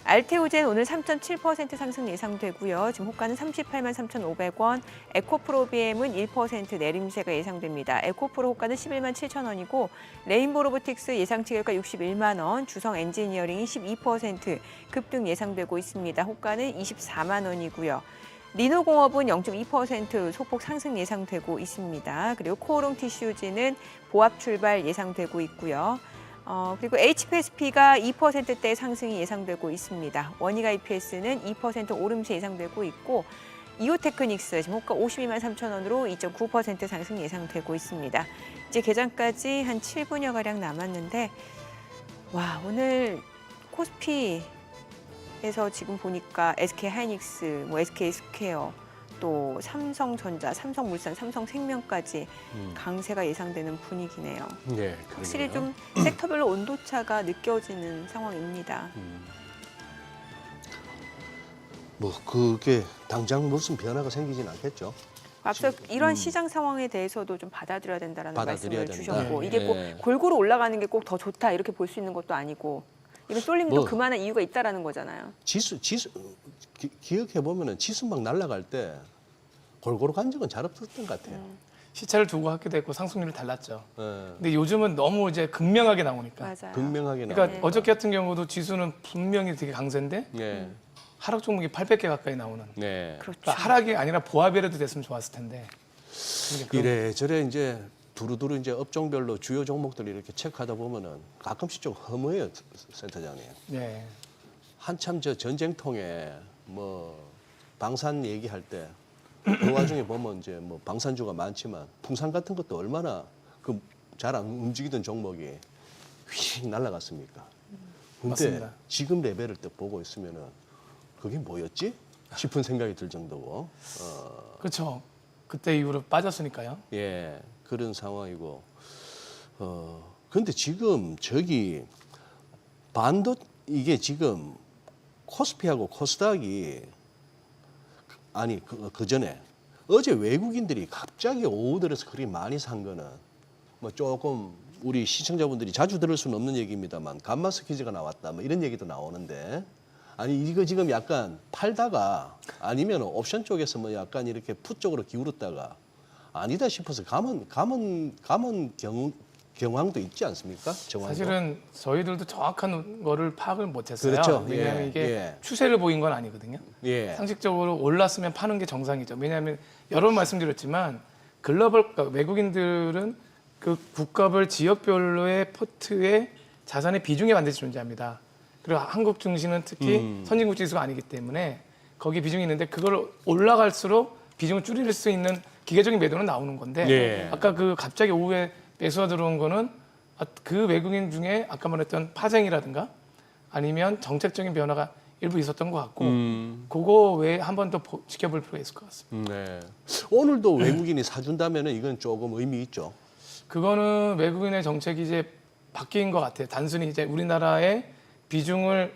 알테오젠 오늘 3.7% 상승 예상되고요. 지금 호가는 38만 3,500원. 에코프로비엠은 1% 내림세가 예상됩니다. 에코프로 호가는 11만 7천 원이고 레인보로보틱스 예상 체결가 61만 원. 주성 엔지니어링이 12% 급등 예상되고 있습니다. 호가는 24만 원이고요. 리노공업은 0.2% 소폭 상승 예상되고 있습니다. 그리고 코오롱 티슈즈는 보합 출발 예상되고 있고요. 그리고 HPSP가 2%대 상승이 예상되고 있습니다. 원익 IPS는 2% 오름세 예상되고 있고 이오테크닉스 지금 호가 52만 3천 원으로 2.9% 상승 예상되고 있습니다. 이제 개장까지 한 7분여가량 남았는데 와 오늘 코스피에서 지금 보니까 SK하이닉스, SK스퀘어 또 삼성전자, 삼성물산, 삼성생명까지 강세가 예상되는 분위기네요. 네, 확실히 그러네요. 좀 섹터별로 온도차가 느껴지는 상황입니다. 뭐 그게 당장 무슨 변화가 생기진 않겠죠. 앞서 이런 시장 상황에 대해서도 좀 받아들여야 된다라는 받아들여야 말씀을 된다. 주셨고 예. 이게 꼭 골고루 올라가는 게 꼭 더 좋다 이렇게 볼 수 있는 것도 아니고 이런 쏠림도 뭐. 그만한 이유가 있다라는 거잖아요. 지수 기억해 보면은 지수 막 날아갈 때 골고루 간 적은 잘 없었던 것 같아요. 시차를 두고 하기도 했고 상승률이 달랐죠. 예. 근데 요즘은 너무 이제 극명하게 나오니까. 맞아요. 극명하게 나. 그러니까 어저께 같은 경우도 지수는 분명히 되게 강세인데 네, 하락 종목이 800개 가까이 나오는. 네. 그렇죠. 그러니까 하락이 아니라 보합이라도 됐으면 좋았을 텐데. 근데 그런- 이래저래 이제 두루두루 이제 업종별로 주요 종목들 이렇게 체크하다 보면은 가끔씩 좀 허무해요, 센터장님. 네. 한참 저 전쟁통에 뭐 방산 얘기할 때 그 와중에 보면 이제 뭐 방산주가 많지만 풍산 같은 것도 얼마나 그 잘 안 움직이던 종목이 휙 날아갔습니까? 근데 맞습니다. 지금 레벨을 딱 보고 있으면은 그게 뭐였지? 싶은 생각이 들 정도고. 그렇죠. 그때 이후로 빠졌으니까요. 예, 그런 상황이고. 근데 지금 저기 이게 지금 코스피하고 코스닥이 아니 그 전에 어제 외국인들이 갑자기 오후 들어서 그리 많이 산 거는 뭐 조금 우리 시청자분들이 자주 들을 수는 없는 얘기입니다만 감마 스퀴즈가 나왔다 뭐 이런 얘기도 나오는데 아니 이거 지금 약간 팔다가 아니면 옵션 쪽에서 뭐 약간 이렇게 풋 쪽으로 기울었다가 아니다 싶어서 감은 경황도 있지 않습니까? 정황도. 사실은 저희들도 정확한 거를 파악을 못했어요. 그렇죠. 왜냐하면 예, 이게 예. 추세를 보인 건 아니거든요. 예. 상식적으로 올랐으면 파는 게 정상이죠. 왜냐하면 여러 번 말씀드렸지만 글로벌 그러니까 외국인들은 그 국가별 지역별로의 포트의 자산의 비중이 반드시 존재합니다. 그리고 한국 증시는 특히 선진국 지수가 아니기 때문에 거기 비중이 있는데 그걸 올라갈수록 비중을 줄일 수 있는 기계적인 매도는 나오는 건데 예. 아까 그 갑자기 오후에 매수가 들어온 거는 그 외국인 중에 아까 말했던 파생이라든가 아니면 정책적인 변화가 일부 있었던 것 같고 그거 외에 한 번 더 지켜볼 필요가 있을 것 같습니다. 네. 오늘도 외국인이 사준다면 이건 조금 의미 있죠. 그거는 외국인의 정책이 이제 바뀐 것 같아요. 단순히 이제 우리나라의 비중을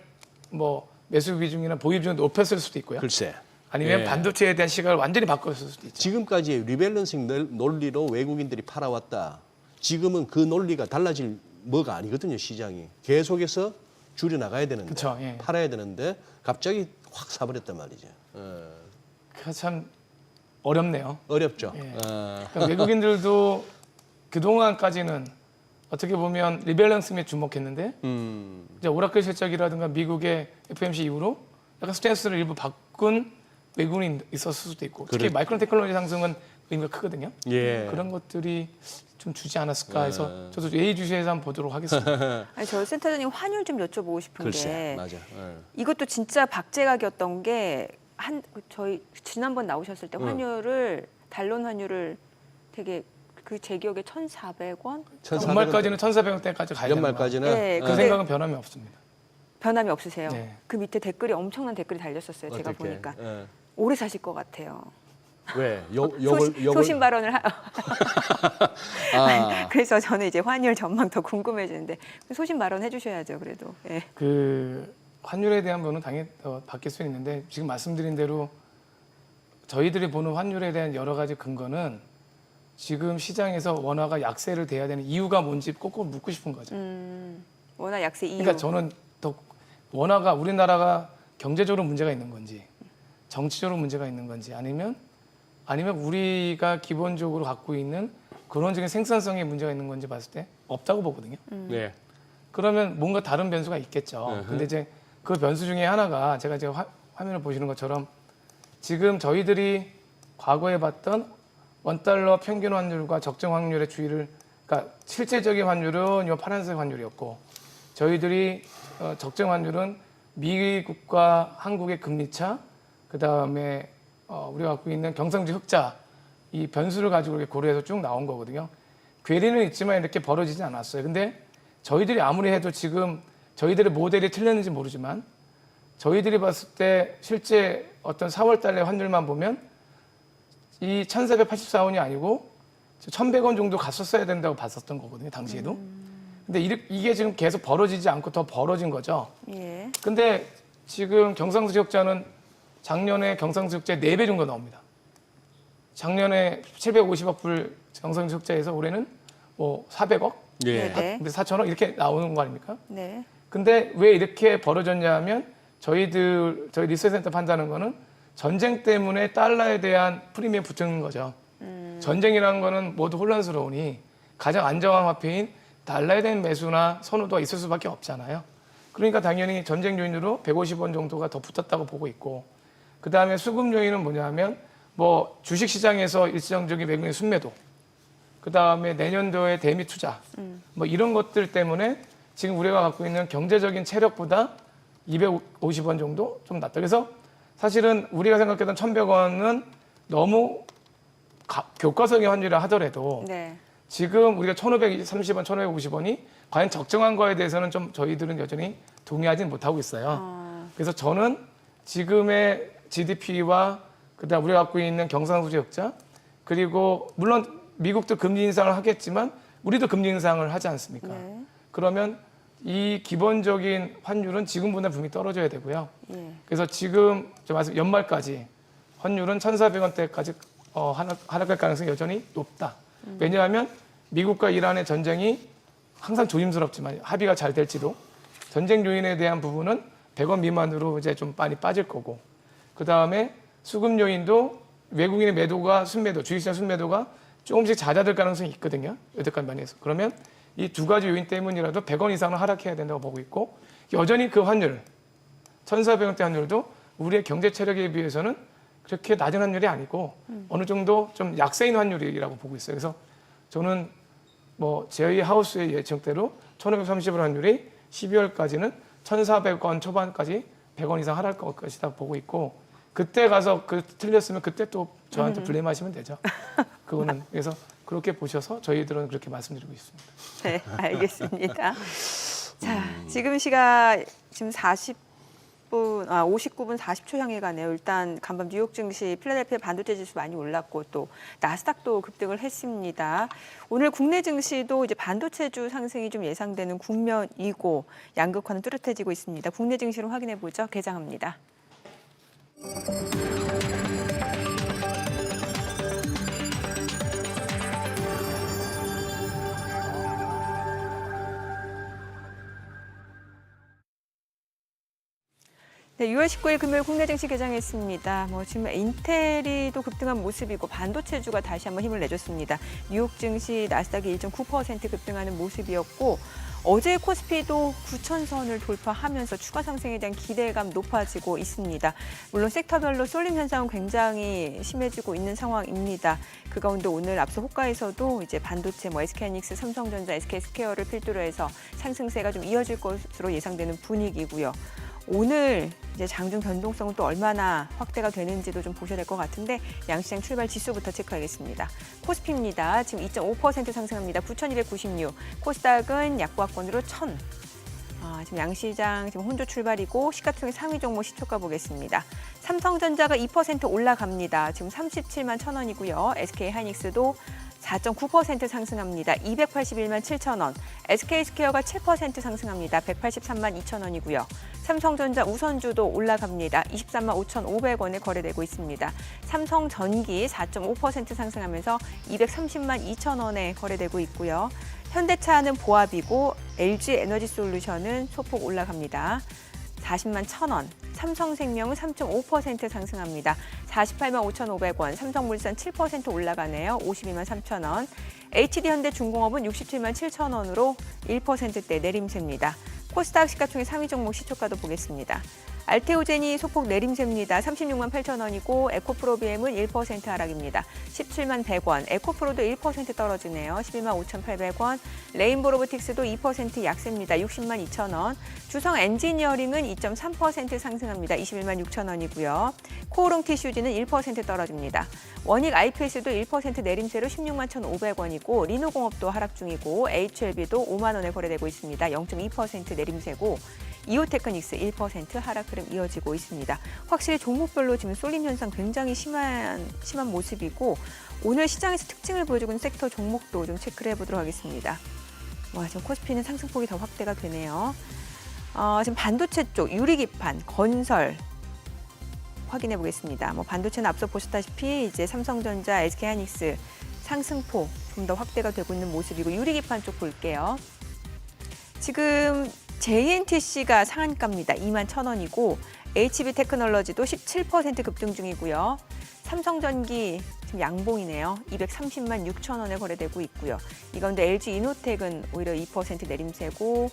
뭐 매수 비중이나 보유 비중을 높였을 수도 있고요. 글쎄. 아니면 예. 반도체에 대한 시각을 완전히 바꿨을 수도 있죠. 지금까지 리밸런싱 논리로 외국인들이 팔아왔다. 지금은 그 논리가 달라질 뭐가 아니거든요. 시장이. 계속해서 줄여나가야 되는데 그쵸, 예. 팔아야 되는데 갑자기 확 사버렸단 말이죠. 그래서 참 어렵네요. 어렵죠. 예. 그러니까 외국인들도 그동안까지는 어떻게 보면 리밸런스에 주목했는데 이제 오라클 실적이라든가 미국의 FOMC 이후로 약간 스탠스를 일부 바꾼 외국인이 있었을 수도 있고 특히 그래. 마이크론 테크놀로지 상승은 의미가 크거든요. 예. 그런 것들이 좀 주지 않았을까 해서 저도 예의주시해서 한번 보도록 하겠습니다. 아니, 저 센터장님 환율 좀 여쭤보고 싶은 글쎄, 게 맞아. 이것도 진짜 박제각이었던 게 저희 지난번 나오셨을 때 환율을 달론 환율을 되게 그 제 기억에 1,400원 연말까지는 1,400원대까지 가야 되는 연말까지는 네, 그 근데- 생각은 변함이 없습니다. 변함이 없으세요. 네. 그 밑에 댓글이 엄청난 댓글이 달렸었어요. 제가 어떻게? 보니까 예. 오래 사실 것 같아요. 왜? 욕을 소신 발언을 아. 그래서 저는 이제 환율 전망 더 궁금해지는데 소신 발언 해주셔야죠. 그래도 예. 그 환율에 대한 부분은 당연히 바뀔 수 있는데 지금 말씀드린 대로 저희들이 보는 환율에 대한 여러 가지 근거는 지금 시장에서 원화가 약세를 돼야 되는 이유가 뭔지 꼭꼭 묻고 싶은 거죠. 워낙 약세 이유. 그러니까 저는 더 원화가 우리나라가 경제적으로 문제가 있는 건지 정치적으로 문제가 있는 건지 아니면 우리가 기본적으로 갖고 있는 근원적인 생산성에 문제가 있는 건지 봤을 때 없다고 보거든요. 네. 그러면 뭔가 다른 변수가 있겠죠. 근데 이제 그 변수 중에 하나가 제가 지금 화면을 보시는 것처럼 지금 저희들이 과거에 봤던 원달러 평균 환율과 적정 환율의 주의를 그러니까 실제적인 환율은 이 파란색 환율이었고 저희들이 적정 환율은 미국과 한국의 금리 차 그다음에 우리가 갖고 있는 경상지 흑자 이 변수를 가지고 이렇게 고려해서 쭉 나온 거거든요. 괴리는 있지만 이렇게 벌어지지 않았어요. 근데 저희들이 아무리 해도 지금 저희들의 모델이 틀렸는지 모르지만 저희들이 봤을 때 실제 어떤 4월 달의 환율만 보면 이 1,484원이 아니고 1,100원 정도 갔었어야 된다고 봤었던 거거든요. 당시에도. 근데 이게 지금 계속 벌어지지 않고 더 벌어진 거죠. 예. 근데 지금 경상수지역자는 작년에 경상수지역자의 4배 정도 나옵니다. 작년에 750억 불 경상수지역자에서 올해는 뭐 400억? 예. 네. 4천억 이렇게 나오는 거 아닙니까? 네. 근데 왜 이렇게 벌어졌냐 하면 저희 리서치센터 판단하는 거는 전쟁 때문에 달러에 대한 프리미엄 붙는 거죠. 전쟁이라는 거는 모두 혼란스러우니 가장 안정한 화폐인 달러에 대한 매수나 선호도가 있을 수밖에 없잖아요. 그러니까 당연히 전쟁 요인으로 150원 정도가 더 붙었다고 보고 있고 그 다음에 수급 요인은 뭐냐면 뭐 주식시장에서 일시적인 외국인 순매도 그 다음에 내년도에 대미 투자 뭐 이런 것들 때문에 지금 우리가 갖고 있는 경제적인 체력보다 250원 정도 좀 낮다. 그래서 사실은 우리가 생각했던 1,100원은 너무 교과서의 환율이라 하더라도 네. 지금 우리가 1,530원, 1,550원이 과연 적정한 거에 대해서는 좀 저희들은 여전히 동의하지는 못하고 있어요. 그래서 저는 지금의 GDP와 그다음 우리가 갖고 있는 경상수지 적자 그리고 물론 미국도 금리 인상을 하겠지만 우리도 금리 인상을 하지 않습니까? 네. 그러면 이 기본적인 환율은 지금보다 분명히 떨어져야 되고요. 예. 그래서 지금 연말까지 환율은 1,400원대까지 하락할 가능성이 여전히 높다. 왜냐하면 미국과 이란의 전쟁이 항상 조심스럽지만 합의가 잘 될지도 전쟁 요인에 대한 부분은 100원 미만으로 이제 좀 많이 빠질 거고 그 다음에 수급 요인도 외국인의 매도가 순매도, 주식시장 순매도가 조금씩 잦아들 가능성이 있거든요. 여태까지 많이 해서. 그러면 이 두 가지 요인 때문이라도 100원 이상은 하락해야 된다고 보고 있고 여전히 그 환율, 1,400원대 환율도 우리의 경제 체력에 비해서는 그렇게 낮은 환율이 아니고 어느 정도 좀 약세인 환율이라고 보고 있어요. 그래서 저는 뭐 저희 하우스의 예측대로 1,530원 환율이 12월까지는 1,400원 초반까지 100원 이상 하락할 것이다 보고 있고 그때 가서 틀렸으면 그때 또 저한테 블레임하시면 되죠. 그거는 그래서 그렇게 보셔서 저희들은 그렇게 말씀드리고 있습니다. 네, 알겠습니다. 자, 지금 시각 지금 59분 40초 향해 가네요. 일단 간밤 뉴욕 증시 필라델피아 반도체 지수 많이 올랐고 또 나스닥도 급등을 했습니다. 오늘 국내 증시도 이제 반도체주 상승이 좀 예상되는 국면이고 양극화는 뚜렷해지고 있습니다. 국내 증시로 확인해 보죠. 개장합니다. 네, 6월 19일 금요일 국내 증시 개장했습니다. 지금 인텔이 또 급등한 모습이고 반도체주가 다시 한번 힘을 내줬습니다. 뉴욕 증시 나스닥이 1.9% 급등하는 모습이었고 어제 코스피도 9,000선을 돌파하면서 추가 상승에 대한 기대감 높아지고 있습니다. 물론 섹터별로 쏠림 현상은 굉장히 심해지고 있는 상황입니다. 그 가운데 오늘 앞서 호가에서도 이제 반도체, SK하이닉스, 삼성전자, SK스퀘어를 필두로 해서 상승세가 좀 이어질 것으로 예상되는 분위기고요. 오늘 이제 장중 변동성은 또 얼마나 확대가 되는지도 좀 보셔야 될 것 같은데 양시장 출발 지수부터 체크하겠습니다. 코스피입니다. 지금 2.5% 상승합니다. 9,296. 코스닥은 약보합권으로 1,000. 지금 양시장 지금 혼조 출발이고 시가총액 상위 종목 시초가 보겠습니다. 삼성전자가 2% 올라갑니다. 지금 37만 1,000원이고요. SK하이닉스도 4.9% 상승합니다. 281만 7,000원. SK스퀘어가 7% 상승합니다. 183만 2,000원이고요. 삼성전자 우선주도 올라갑니다. 23만 5,500원에 거래되고 있습니다. 삼성전기 4.5% 상승하면서 230만 2,000원에 거래되고 있고요. 현대차는 보합이고 LG에너지솔루션은 소폭 올라갑니다. 40만 1,000원. 삼성생명은 3.5% 상승합니다. 48만 5,500원. 삼성물산 7% 올라가네요. 52만 3,000원. HD현대중공업은 67만 7,000원으로 1%대 내림세입니다. 코스닥 시가총액 3위 종목 시초가도 보겠습니다. 알테오젠이 소폭 내림세입니다. 36만 8,000원이고 에코프로비엠은 1% 하락입니다. 17만 100원. 에코프로도 1% 떨어지네요. 11만 5,800원. 레인보로보틱스도 2% 약세입니다. 60만 2,000원. 주성 엔지니어링은 2.3% 상승합니다. 21만 6,000원이고요. 코오롱 티슈즈는 1% 떨어집니다. 원익 IPS도 1% 내림세로 16만 1,500원이고 리노공업도 하락 중이고 HLB도 5만 원에 거래되고 있습니다. 0.2% 내림세고 이오테크닉스 1% 하락 흐름 이어지고 있습니다. 확실히 종목별로 지금 쏠림 현상 굉장히 심한 모습이고 오늘 시장에서 특징을 보여주고 있는 섹터 종목도 좀 체크를 해보도록 하겠습니다. 지금 코스피는 상승폭이 더 확대가 되네요. 지금 반도체 쪽 유리기판, 건설 확인해 보겠습니다. 반도체는 앞서 보셨다시피 이제 삼성전자, SK하이닉스 상승폭 좀 더 확대가 되고 있는 모습이고 유리기판 쪽 볼게요. 지금 JNTC가 상한가입니다. 2만 1,000원이고 HB테크놀로지도 17% 급등 중이고요. 삼성전기 지금 양봉이네요. 230만 6,000원에 거래되고 있고요. 이 가운데 LG이노텍은 오히려 2% 내림세고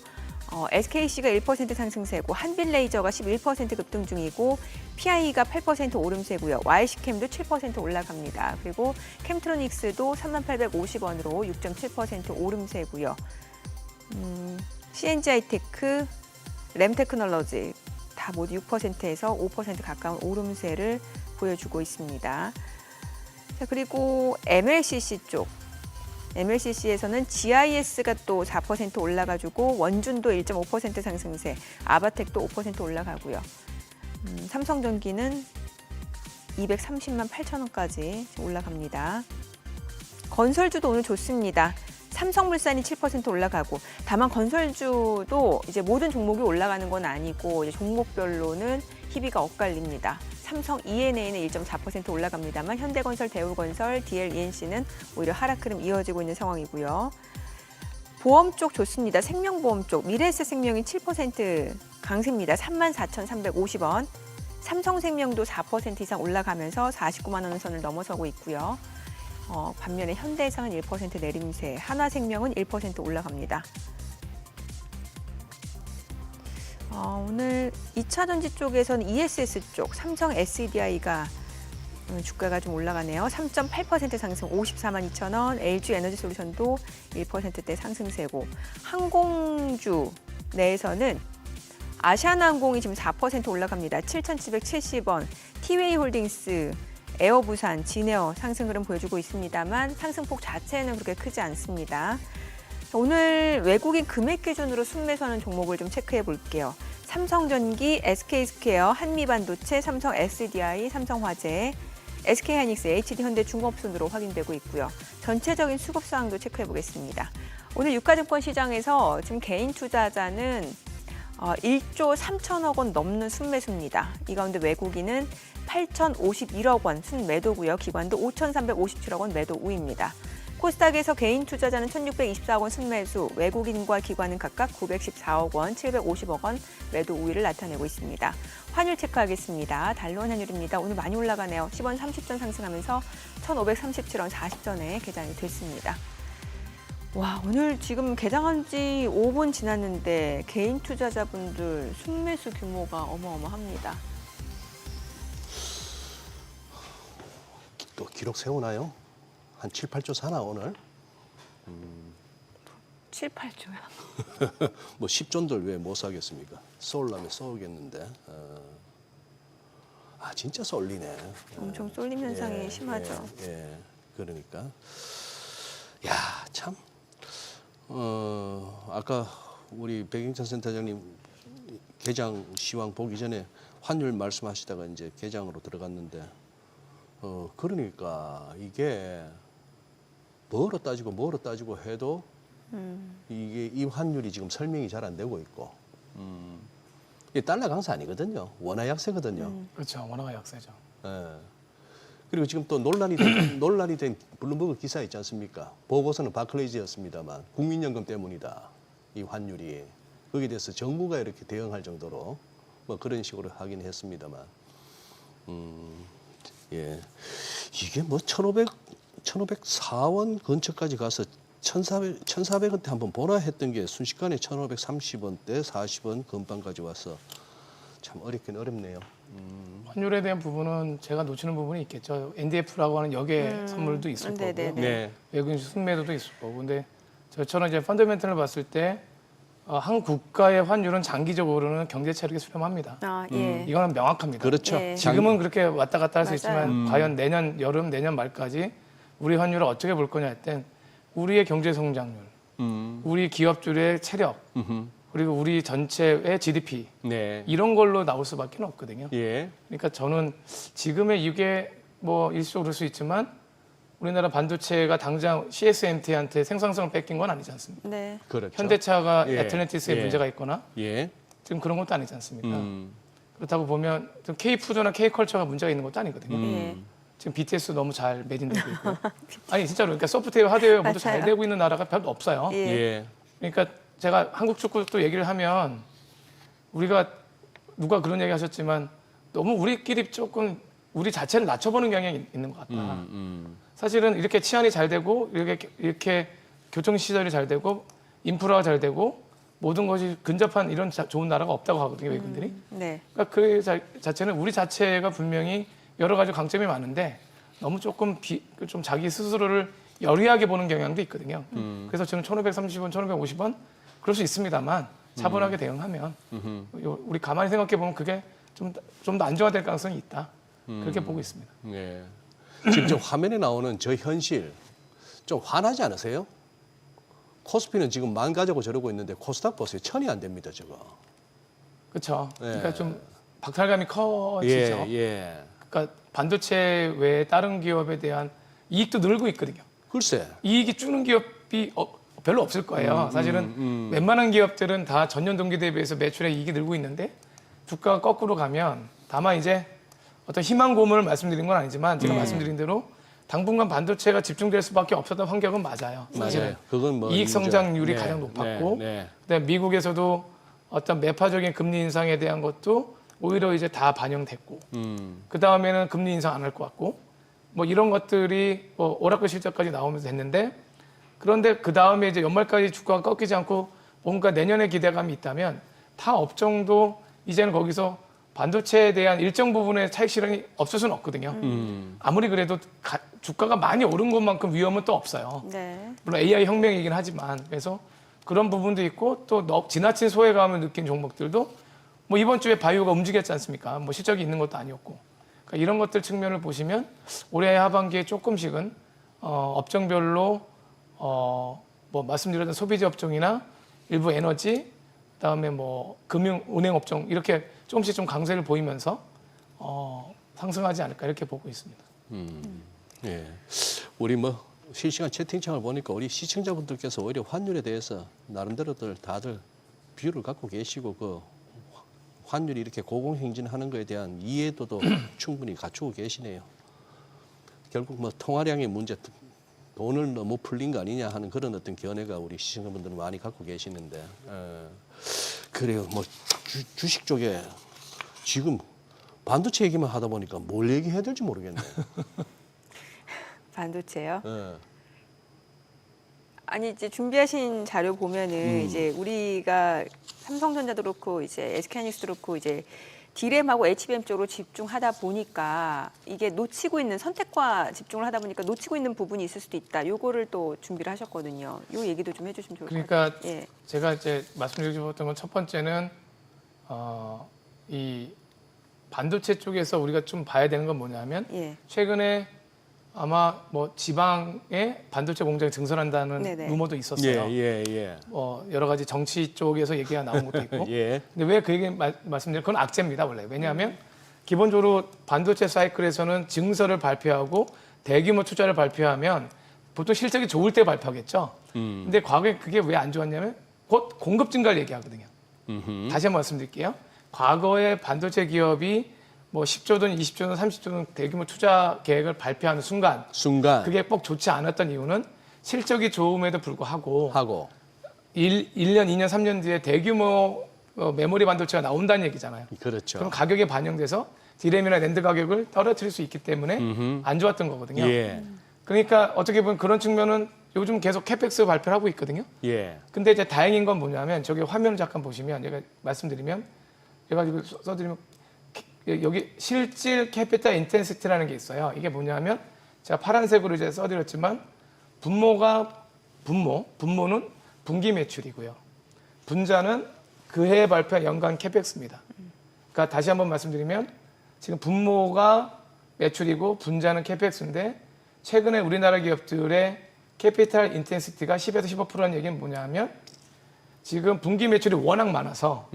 SKC가 1% 상승세고 한빛레이저가 11% 급등 중이고 PI가 8% 오름세고요. YC캠도 7% 올라갑니다. 그리고 캠트로닉스도 3850원으로 6.7% 오름세고요. CNG하이테크, 램테크놀로지 다 모두 6%에서 5% 가까운 오름세를 보여주고 있습니다. 자, 그리고 MLCC 쪽. MLCC에서는 GIS가 또 4% 올라가지고 원준도 1.5% 상승세, 아바텍도 5% 올라가고요. 삼성전기는 230만 8천 원까지 올라갑니다. 건설주도 오늘 좋습니다. 삼성물산이 7% 올라가고, 다만 건설주도 이제 모든 종목이 올라가는 건 아니고 이제 종목별로는 희비가 엇갈립니다. 삼성 ENA는 1.4% 올라갑니다만 현대건설, 대우건설, DLENC는 오히려 하락 흐름 이어지고 있는 상황이고요. 보험 쪽 좋습니다. 생명보험 쪽 미래에셋생명이 7% 강세입니다. 34,350원. 삼성생명도 4% 이상 올라가면서 49만 원 선을 넘어서고 있고요. 반면에 현대해상은 1% 내림세, 한화생명은 1% 올라갑니다. 오늘 2차 전지 쪽에서는 ESS 쪽, 삼성 SDI가 주가가 좀 올라가네요. 3.8% 상승 54만 2천 원, LG 에너지솔루션도 1%대 상승세고, 항공주 내에서는 아시아나항공이 지금 4% 올라갑니다. 7,770원, 티웨이홀딩스, 에어부산, 진에어 상승 흐름 보여주고 있습니다만 상승폭 자체는 그렇게 크지 않습니다. 오늘 외국인 금액 기준으로 순매수하는 종목을 좀 체크해 볼게요. 삼성전기, SK스퀘어, 한미반도체, 삼성 SDI, 삼성화재, SK하이닉스, HD현대중공업 순으로 확인되고 있고요. 전체적인 수급 사항도 체크해 보겠습니다. 오늘 유가증권 시장에서 지금 개인 투자자는 1조 3천억 원 넘는 순매수입니다. 이 가운데 외국인은 8,051억 원 순매도고요. 기관도 5,357억 원 매도 우입니다. 코스닥에서 개인 투자자는 1,624억 원 순매수, 외국인과 기관은 각각 914억 원, 750억 원 매도 우위를 나타내고 있습니다. 환율 체크하겠습니다. 달러원 환율입니다. 오늘 많이 올라가네요. 10원 30전 상승하면서 1,537원 40전에 개장이 됐습니다. 와, 오늘 지금 개장한 지 5분 지났는데 개인 투자자분들 순매수 규모가 어마어마합니다. 또 기록 세우나요? 한 7, 8조 사나 오늘? 7, 8조야. 뭐 10조인들 왜 못 사겠습니까? 쏠라면 쏘겠는데. 진짜 쏠리네. 엄청 쏠림 현상이 심하죠. 예, 그러니까. 야, 참. 아까 우리 백영찬 센터장님 개장 시황 보기 전에 환율 말씀하시다가 이제 개장으로 들어갔는데, 그러니까 이게 뭐로 따지고 해도 이게 이 환율이 지금 설명이 잘 안 되고 있고, 이게 달러 강세 아니거든요. 원화 약세거든요. 그렇죠. 원화가 약세죠. 예. 그리고 지금 또 논란이 된 블룸버그 기사 있지 않습니까? 보고서는 바클레이즈였습니다만 국민연금 때문이다. 이 환율이. 거기에 대해서 정부가 이렇게 대응할 정도로 뭐 그런 식으로 하긴 했습니다만, 예, 이게 뭐 1,504원 근처까지 가서 1,400원대 한번 보나 했던 게 순식간에 1,530원대 40원 근방까지 와서 참 어렵긴 어렵네요. 환율에 대한 부분은 제가 놓치는 부분이 있겠죠. NDF라고 하는 역의 선물도 있을 거고요. 네네네. 외국인 순매도도 있을 거고. 근데 저처럼 이제 펀더멘털을 봤을 때 한 국가의 환율은 장기적으로는 경제 체력이 수렴합니다. 예. 이거는 명확합니다. 그렇죠. 예. 지금은 그렇게 왔다 갔다 할 수 맞아요. 있지만 과연 내년 여름, 내년 말까지 우리 환율을 어떻게 볼 거냐 할 땐 우리의 경제 성장률, 우리 기업들의 체력, 그리고 우리 전체의 GDP 네. 이런 걸로 나올 수밖에 없거든요. 예. 그러니까 저는 지금의 이게 뭐 일시적으로 그럴 수 있지만 우리나라 반도체가 당장 CSMT한테 생산성을 뺏긴 건 아니지 않습니까? 네. 그렇죠. 현대차가 예. 애틀랜티스에 예. 문제가 있거나 예. 지금 그런 것도 아니지 않습니까? 그렇다고 보면 좀 K푸드나 K컬처가 문제가 있는 것도 아니거든요. 예. 지금 BTS 너무 잘 매진되고 있고 아니 진짜로 그러니까 소프트웨어, 하드웨어 모두 잘 맞아요. 되고 있는 나라가 별로 없어요. 예. 예. 그러니까 제가 한국 축구 또 얘기를 하면 우리가 누가 그런 얘기 하셨지만 너무 우리끼리 조금 우리 자체를 낮춰보는 경향이 있는 것 같다. 사실은 이렇게 치안이 잘 되고 이렇게 교통 시설이 잘 되고 인프라가 잘 되고 모든 것이 근접한 이런 좋은 나라가 없다고 하거든요, 외국인들이. 네. 그러니까 그 자체는 우리 자체가 분명히 여러 가지 강점이 많은데 너무 조금 좀 자기 스스로를 여리하게 보는 경향도 있거든요. 그래서 저는 1,530원, 1,550원 그럴 수 있습니다만 차분하게 대응하면 우리 가만히 생각해 보면 그게 좀 더 안정화될 가능성이 있다. 그렇게 보고 있습니다. 예. 지금 저 화면에 나오는 저 현실 좀 화나지 않으세요? 코스피는 지금 만 가자고 저러고 있는데 코스닥 보세요. 1000이 안 됩니다, 저거. 그렇죠. 예. 그러니까 좀 박탈감이 커지죠. 예. 그러니까 반도체 외에 다른 기업에 대한 이익도 늘고 있거든요. 글쎄. 이익이 줄는 기업이 별로 없을 거예요. 사실은 웬만한 기업들은 다 전년 동기 대비해서 매출의 이익이 늘고 있는데 주가가 거꾸로 가면 다만 이제 어떤 희망 고문을 말씀드린 건 아니지만 제가 말씀드린 대로 당분간 반도체가 집중될 수밖에 없었던 환경은 맞아요. 사실은 맞아요. 그건 뭐 이익 성장률이 네, 가장 높았고 네. 그다음에 미국에서도 어떤 매파적인 금리 인상에 대한 것도 오히려 이제 다 반영됐고 그 다음에는 금리 인상 안 할 것 같고 뭐 이런 것들이 뭐 오라클 실적까지 나오면서 됐는데 그런데 그 다음에 이제 연말까지 주가가 꺾이지 않고 뭔가 내년에 기대감이 있다면 타 업종도 이제는 거기서 반도체에 대한 일정 부분의 차익 실현이 없을 수는 없거든요. 아무리 그래도 주가가 많이 오른 것만큼 위험은 또 없어요. 네. 물론 AI 혁명이긴 하지만 그래서 그런 부분도 있고 또 지나친 소외감을 느낀 종목들도 뭐 이번 주에 바이오가 움직였지 않습니까? 뭐 실적이 있는 것도 아니었고 그러니까 이런 것들 측면을 보시면 올해 하반기에 조금씩은 업종별로 뭐 말씀드렸던 소비재 업종이나 일부 에너지 그다음에 뭐 금융 은행 업종 이렇게 조금씩 좀 강세를 보이면서 상승하지 않을까 이렇게 보고 있습니다. 예. 우리 뭐 실시간 채팅창을 보니까 우리 시청자분들께서 오히려 환율에 대해서 나름대로들 다들 비유를 갖고 계시고 그 환율이 이렇게 고공행진하는 것에 대한 이해도도 충분히 갖추고 계시네요. 결국 뭐 통화량의 문제, 돈을 너무 풀린 거 아니냐 하는 그런 어떤 견해가 우리 시청자분들은 많이 갖고 계시는데 그래요. 뭐 주식 쪽에 지금 반도체 얘기만 하다 보니까 뭘 얘기해야 될지 모르겠네요. 반도체요? 예. 아니 이제 준비하신 자료 보면은 이제 우리가 삼성전자도 그렇고 이제 SK하이닉스도 그렇고 이제 D램하고 HBM 쪽으로 집중하다 보니까 이게 놓치고 있는 선택과 집중을 하다 보니까 놓치고 있는 부분이 있을 수도 있다. 요거를 또 준비를 하셨거든요. 요 얘기도 좀 해주시면 좋을 것 같아요. 그러니까 예. 제가 이제 말씀드리고 싶었던 건 첫 번째는 이 반도체 쪽에서 우리가 좀 봐야 되는 건 뭐냐면 예. 최근에 아마 뭐 지방에 반도체 공장이 증설한다는 네네. 루머도 있었어요. 예. 여러 가지 정치 쪽에서 얘기가 나온 것도 있고. 예. 근데 왜 그 얘기 말씀드려요? 그건 악재입니다, 원래. 왜냐하면 기본적으로 반도체 사이클에서는 증설을 발표하고 대규모 투자를 발표하면 보통 실적이 좋을 때 발표하겠죠. 근데 과거에 그게 왜 안 좋았냐면 곧 공급 증가를 얘기하거든요. 다시 한번 말씀드릴게요. 과거에 반도체 기업이 뭐 10조든 20조든 30조든 대규모 투자 계획을 발표하는 순간 그게 꼭 좋지 않았던 이유는 실적이 좋음에도 불구하고 하고 1년, 2년, 3년 뒤에 대규모 메모리 반도체가 나온다는 얘기잖아요. 그렇죠. 그럼 가격에 반영돼서 디램이나 랜드 가격을 떨어뜨릴 수 있기 때문에 안 좋았던 거거든요. 예. 그러니까 어떻게 보면 그런 측면은 요즘 계속 캐펙스 발표를 하고 있거든요. 예. 근데 이제 다행인 건 뭐냐면 저기 화면을 잠깐 보시면 제가 말씀드리면 제가 이거 써드리면 여기 실질 캐피탈 인텐시티라는 게 있어요. 이게 뭐냐면 제가 파란색으로 이제 써드렸지만 분모는 분기 매출이고요. 분자는 그해 발표한 연간 캐펙스입니다. 그러니까 다시 한번 말씀드리면 지금 분모가 매출이고 분자는 캐펙스인데 최근에 우리나라 기업들의 캐피탈 인텐시티가 10에서 15%라는 얘기는 뭐냐면 지금 분기 매출이 워낙 많아서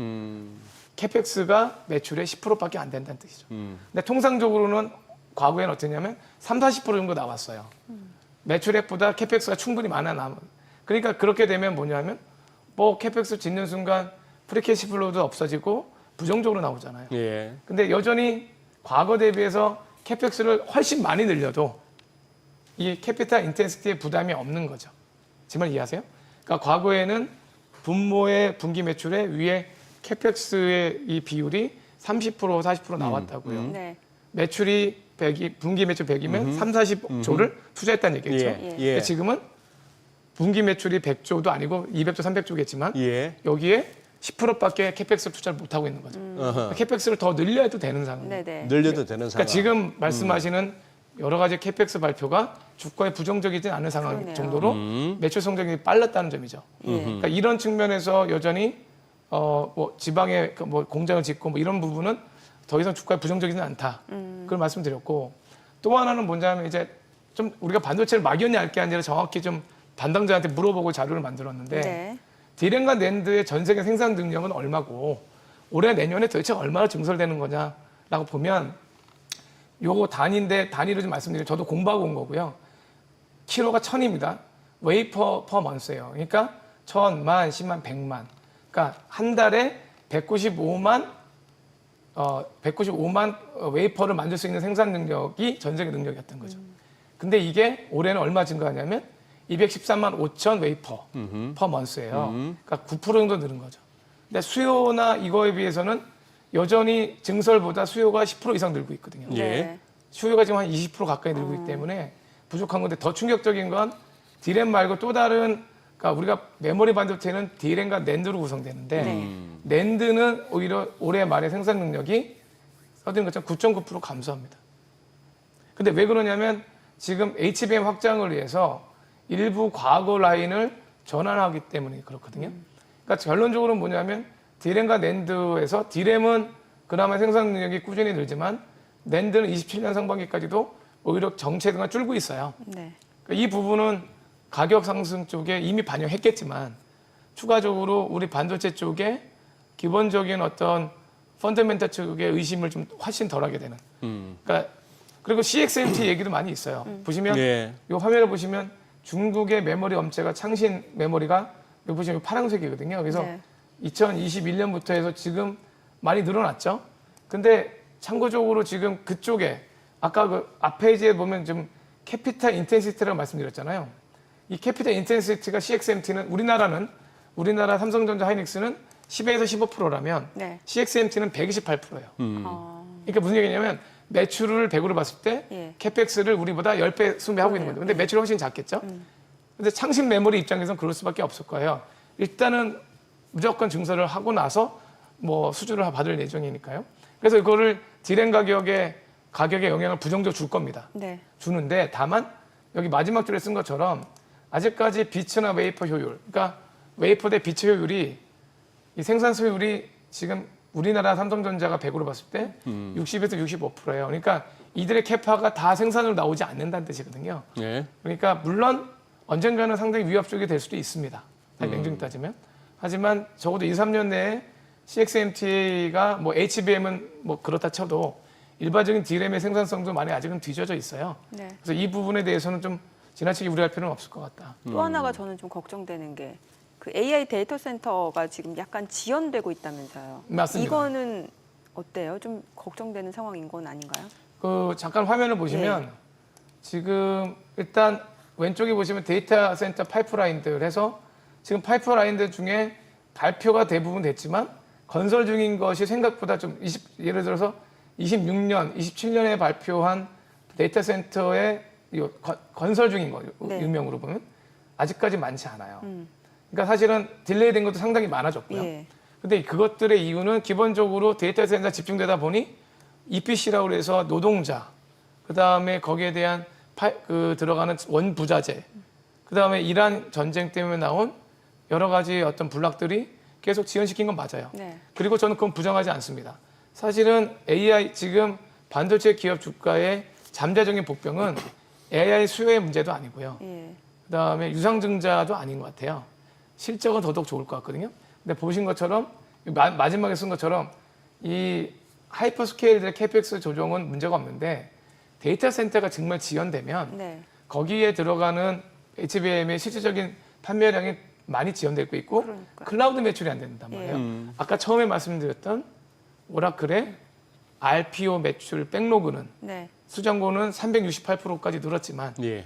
캐펙스가 매출의 10%밖에 안 된다는 뜻이죠. 근데 통상적으로는 과거에는 어땠냐면 30, 40% 정도 나왔어요. 매출액보다 캐펙스가 충분히 많아 남은. 그러니까 그렇게 되면 뭐냐면 뭐 캐펙스 짓는 순간 프리캐시플로우도 없어지고 부정적으로 나오잖아요. 예. 근데 여전히 과거 대비해서 캐펙스를 훨씬 많이 늘려도 이 캐피탈 인텐시티의 부담이 없는 거죠. 제 말 이해하세요? 그러니까 과거에는 분모의 분기 매출에 위에 캐펙스의 이 비율이 30% 40% 나왔다고요. 네. 매출이 100이 분기 매출 100이면 3, 40조를 투자했다는 얘기겠죠. 예. 근데 지금은 분기 매출이 100조도 아니고 200조, 300조겠지만 예. 여기에 10%밖에 캐펙스 투자를 못 하고 있는 거죠. 캐펙스를 더 늘려도 되는 상황. 네네. 늘려도 되는 상황. 그러니까 지금 말씀하시는 여러 가지 캐펙스 발표가 주가에 부정적이지 않은 상황 그러네요. 정도로 매출 성장이 빨랐다는 점이죠. 그러니까 이런 측면에서 여전히 뭐 지방에 뭐 공장을 짓고 뭐 이런 부분은 더 이상 주가에 부정적이지는 않다. 그걸 말씀드렸고 또 하나는 뭐냐면 이제 좀 우리가 반도체를 막연히 알 게 아니라 정확히 좀 담당자한테 물어보고 자료를 만들었는데 네. 디램과 낸드의 전 세계 생산 능력은 얼마고 올해 내년에 도대체 얼마나 증설되는 거냐라고 보면 요거 단위인데 단위로 좀 말씀드리면 저도 공부하고 온 거고요. 키로가 1000입니다. 웨이퍼 퍼 먼스예요. 그러니까 1000, 만, 10만, 100만. 그러니까 한 달에 195만 웨이퍼를 만들 수 있는 생산 능력이 전 세계 능력이었던 거죠. 근데 이게 올해는 얼마 증가하냐면 213만 5천 웨이퍼 퍼 먼스예요. 그러니까 9% 정도 늘은 거죠. 근데 수요나 이거에 비해서는 여전히 증설보다 수요가 10% 이상 늘고 있거든요. 예. 네. 수요가 지금 한 20% 가까이 늘고 있기 때문에 부족한 건데 더 충격적인 건 디램 말고 또 다른 그러니까 우리가 메모리 반도체는 디램과 낸드로 구성되는데 네. 낸드는 오히려 올해 말에 생산 능력이 써드린 것처럼 9.9% 감소합니다. 근데 왜 그러냐면 지금 HBM 확장을 위해서 일부 과거 라인을 전환하기 때문에 그렇거든요. 그러니까 결론적으로 뭐냐면 디램과 낸드에서 디램은 그나마 생산 능력이 꾸준히 늘지만 낸드는 27년 상반기까지도 오히려 정체가 줄고 있어요. 네. 그러니까 이 부분은 가격 상승 쪽에 이미 반영했겠지만 추가적으로 우리 반도체 쪽에 기본적인 어떤 펀더멘탈 쪽의 의심을 좀 훨씬 덜하게 되는. 그러니까 그리고 CXMT 얘기도 많이 있어요. 보시면 예. 이 화면을 보시면 중국의 메모리 업체가 창신 메모리가 여기 보시면 파란색이거든요. 그래서 네. 2021년부터 해서 지금 많이 늘어났죠. 근데 참고적으로 지금 그쪽에 아까 그 앞 페이지에 보면 좀 캐피탈 인텐시티라고 말씀드렸잖아요. 이 캐피탈 인텐시티가 CXMT는 우리나라 삼성전자 하이닉스는 10에서 15%라면 네. CXMT는 128%예요. 어, 그러니까 무슨 얘기냐면 매출을 100으로 봤을 때 예. 캐펙스를 우리보다 10배, 20배 하고 있는 거죠. 근데 매출이 훨씬 작겠죠. 근데 창신 메모리 입장에서는 그럴 수밖에 없을 거예요. 일단은 무조건 증설을 하고 나서 뭐 수주를 받을 예정이니까요. 그래서 이거를 디램 가격에 영향을 부정적으로 줄 겁니다. 네. 주는데 다만 여기 마지막 줄에 쓴 것처럼 아직까지 비츠나 웨이퍼 효율, 그러니까 웨이퍼 대 비츠 효율이 이 생산 수율이 지금 우리나라 삼성전자가 100으로 봤을 때 60에서 65%예요. 그러니까 이들의 캐파가 다 생산으로 나오지 않는다는 뜻이거든요. 예. 그러니까 물론 언젠가는 상당히 위협적이 될 수도 있습니다. 냉정히 따지면. 하지만 적어도 2, 3년 내에 CXMT가 뭐 HBM은 뭐 그렇다 쳐도 일반적인 D램의 생산성도 많이 아직은 뒤져져 있어요. 네. 그래서 이 부분에 대해서는 좀 지나치게 우려할 필요는 없을 것 같다. 또 하나가 저는 좀 걱정되는 게 그 AI 데이터 센터가 지금 약간 지연되고 있다면서요. 맞습니다. 이거는 어때요? 좀 걱정되는 상황인 건 아닌가요? 그 잠깐 화면을 보시면 지금 일단 왼쪽에 보시면 데이터 센터 파이프라인들 해서 지금 파이프라인들 중에 발표가 대부분 됐지만 건설 중인 것이 생각보다 좀 예를 들어서 26년, 27년에 발표한 데이터 센터의 건설 중인 거 네. 유명으로 보면 아직까지 많지 않아요. 그러니까 사실은 딜레이 된 것도 상당히 많아졌고요. 예. 근데 그것들의 이유는 기본적으로 데이터 센터에 집중되다 보니 EPC라고 해서 노동자, 그다음에 거기에 대한 들어가는 원부자재, 그다음에 이란 전쟁 때문에 나온 여러 가지 어떤 불락들이 계속 지연시킨 건 맞아요. 네. 그리고 저는 그건 부정하지 않습니다. 사실은 AI 지금 반도체 기업 주가의 잠재적인 복병은 AI 수요의 문제도 아니고요. 예. 그다음에 유상증자도 아닌 것 같아요. 실적은 더더욱 좋을 것 같거든요. 근데 보신 것처럼 마지막에 쓴 것처럼 이 하이퍼스케일들의 캐펙스 조정은 문제가 없는데 데이터 센터가 정말 지연되면 네. 거기에 들어가는 HBM의 실질적인 판매량이 많이 지연되고 있고 그러니까요. 클라우드 매출이 안 된단 말이에요. 아까 처음에 말씀드렸던 오라클의 RPO 매출 백로그는 네. 수정고는 368%까지 늘었지만 예.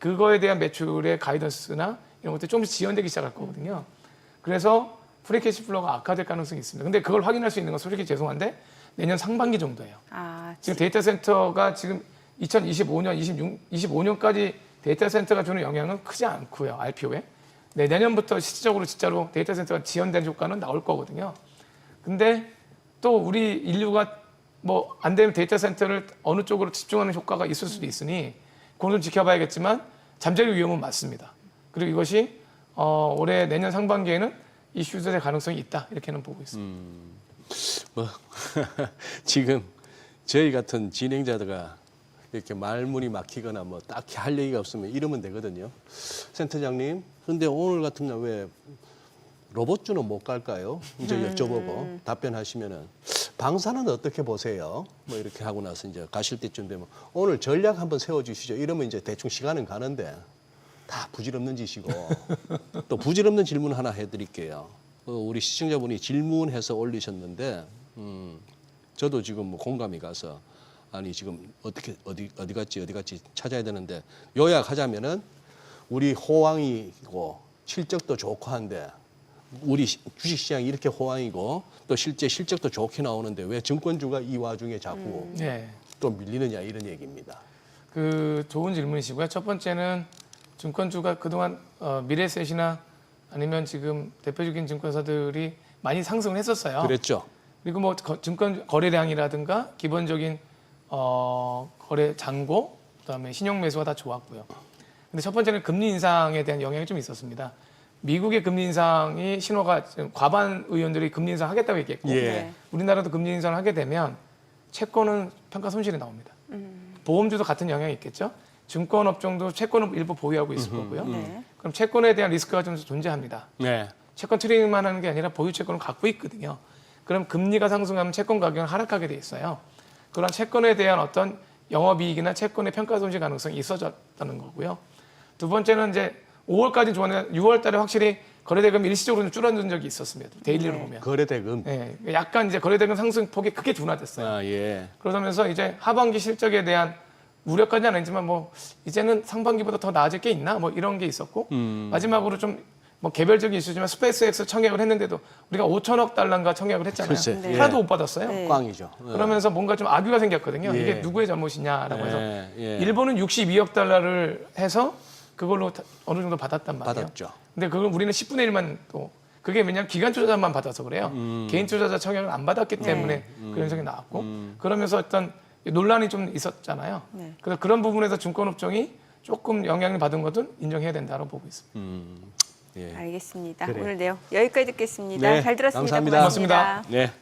그거에 대한 매출의 가이던스나 이런 것들이 조금씩 지연되기 시작할 거거든요. 그래서 프리캐시 플로우가 악화될 가능성이 있습니다. 근데 그걸 확인할 수 있는 건 솔직히 죄송한데 내년 상반기 정도예요. 아, 지금 데이터 센터가 지금 2025년, 25년까지 데이터 센터가 주는 영향은 크지 않고요. RPO에. 네, 내년부터 실질적으로 진짜로 데이터 센터가 지연된 효과는 나올 거거든요. 근데 또 우리 인류가 뭐 안 되면 데이터 센터를 어느 쪽으로 집중하는 효과가 있을 수도 있으니 그건 좀 지켜봐야겠지만 잠재적 위험은 맞습니다. 그리고 이것이 올해 내년 상반기에는 이슈될 가능성이 있다 이렇게는 보고 있습니다. 뭐 지금 저희 같은 진행자가 이렇게 말문이 막히거나 뭐 딱히 할 얘기가 없으면 이러면 되거든요. 센터장님, 근데 오늘 같은 날 왜 로봇주는 못 갈까요? 이제 여쭤보고 답변하시면은 방사는 어떻게 보세요? 뭐 이렇게 하고 나서 이제 가실 때쯤 되면 오늘 전략 한번 세워주시죠. 이러면 이제 대충 시간은 가는데 다 부질없는 짓이고 또 부질없는 질문 하나 해드릴게요. 우리 시청자분이 질문해서 올리셨는데 저도 지금 뭐 공감이 가서 아니 지금 어떻게 어디 갔지 찾아야 되는데 요약하자면은 우리 호황이고 실적도 좋고 한데 우리 주식시장이 이렇게 호황이고 또 실제 실적도 좋게 나오는데 왜 증권주가 이 와중에 자꾸 네. 또 밀리느냐 이런 얘기입니다. 그 좋은 질문이시고요. 첫 번째는 증권주가 그동안 미래셋이나 아니면 지금 대표적인 증권사들이 많이 상승을 했었어요. 그랬죠. 그리고 뭐 증권 거래량이라든가 기본적인 거래 잔고, 그다음에 신용 매수가 다 좋았고요. 근데 첫 번째는 금리 인상에 대한 영향이 좀 있었습니다. 미국의 금리 인상이 신호가 지금 과반 의원들이 금리 인상 하겠다고 얘기했고 예. 우리나라도 금리 인상을 하게 되면 채권은 평가 손실이 나옵니다. 보험주도 같은 영향이 있겠죠. 증권 업종도 채권을 일부 보유하고 있을 거고요. 네. 그럼 채권에 대한 리스크가 좀 존재합니다. 네. 채권 트레이딩만 하는 게 아니라 보유 채권을 갖고 있거든요. 그럼 금리가 상승하면 채권 가격은 하락하게 돼 있어요. 그런 채권에 대한 어떤 영업이익이나 채권의 평가 손실 가능성이 있어졌다는 거고요. 두 번째는 이제 5월까지 좋았는데 6월 달에 확실히 거래대금이 일시적으로 좀 줄어든 적이 있었습니다. 데일리로 보면. 거래대금. 네, 약간 이제 거래대금 상승폭이 크게 둔화됐어요. 아 예. 그러면서 이제 하반기 실적에 대한 우려까지는 아니지만 뭐 이제는 상반기보다 더 나아질 게 있나 뭐 이런 게 있었고 마지막으로 좀 뭐 개별적인 이슈지만 스페이스X 청약을 했는데도 우리가 5천억 달러인가 청약을 했잖아요. 글쎄, 네. 하나도 못 받았어요. 네. 꽝이죠. 그러면서 뭔가 좀 악유가 생겼거든요. 예. 이게 누구의 잘못이냐라고 해서 예. 일본은 62억 달러를 해서 그걸로 어느 정도 받았단 말이에요. 받았죠. 근데 그걸 우리는 10분의 1만 또 그게 왜냐하면 기관 투자자만 받아서 그래요. 개인 투자자 청약을 안 받았기 때문에 그런 현상이 나왔고 그러면서 어떤 논란이 좀 있었잖아요. 네. 그래서 그런 부분에서 증권업종이 조금 영향을 받은 것은 인정해야 된다고 보고 있습니다. 예. 알겠습니다. 그래요. 오늘 내용 여기까지 듣겠습니다. 네, 잘 들었습니다. 감사합니다. 고맙습니다. 네.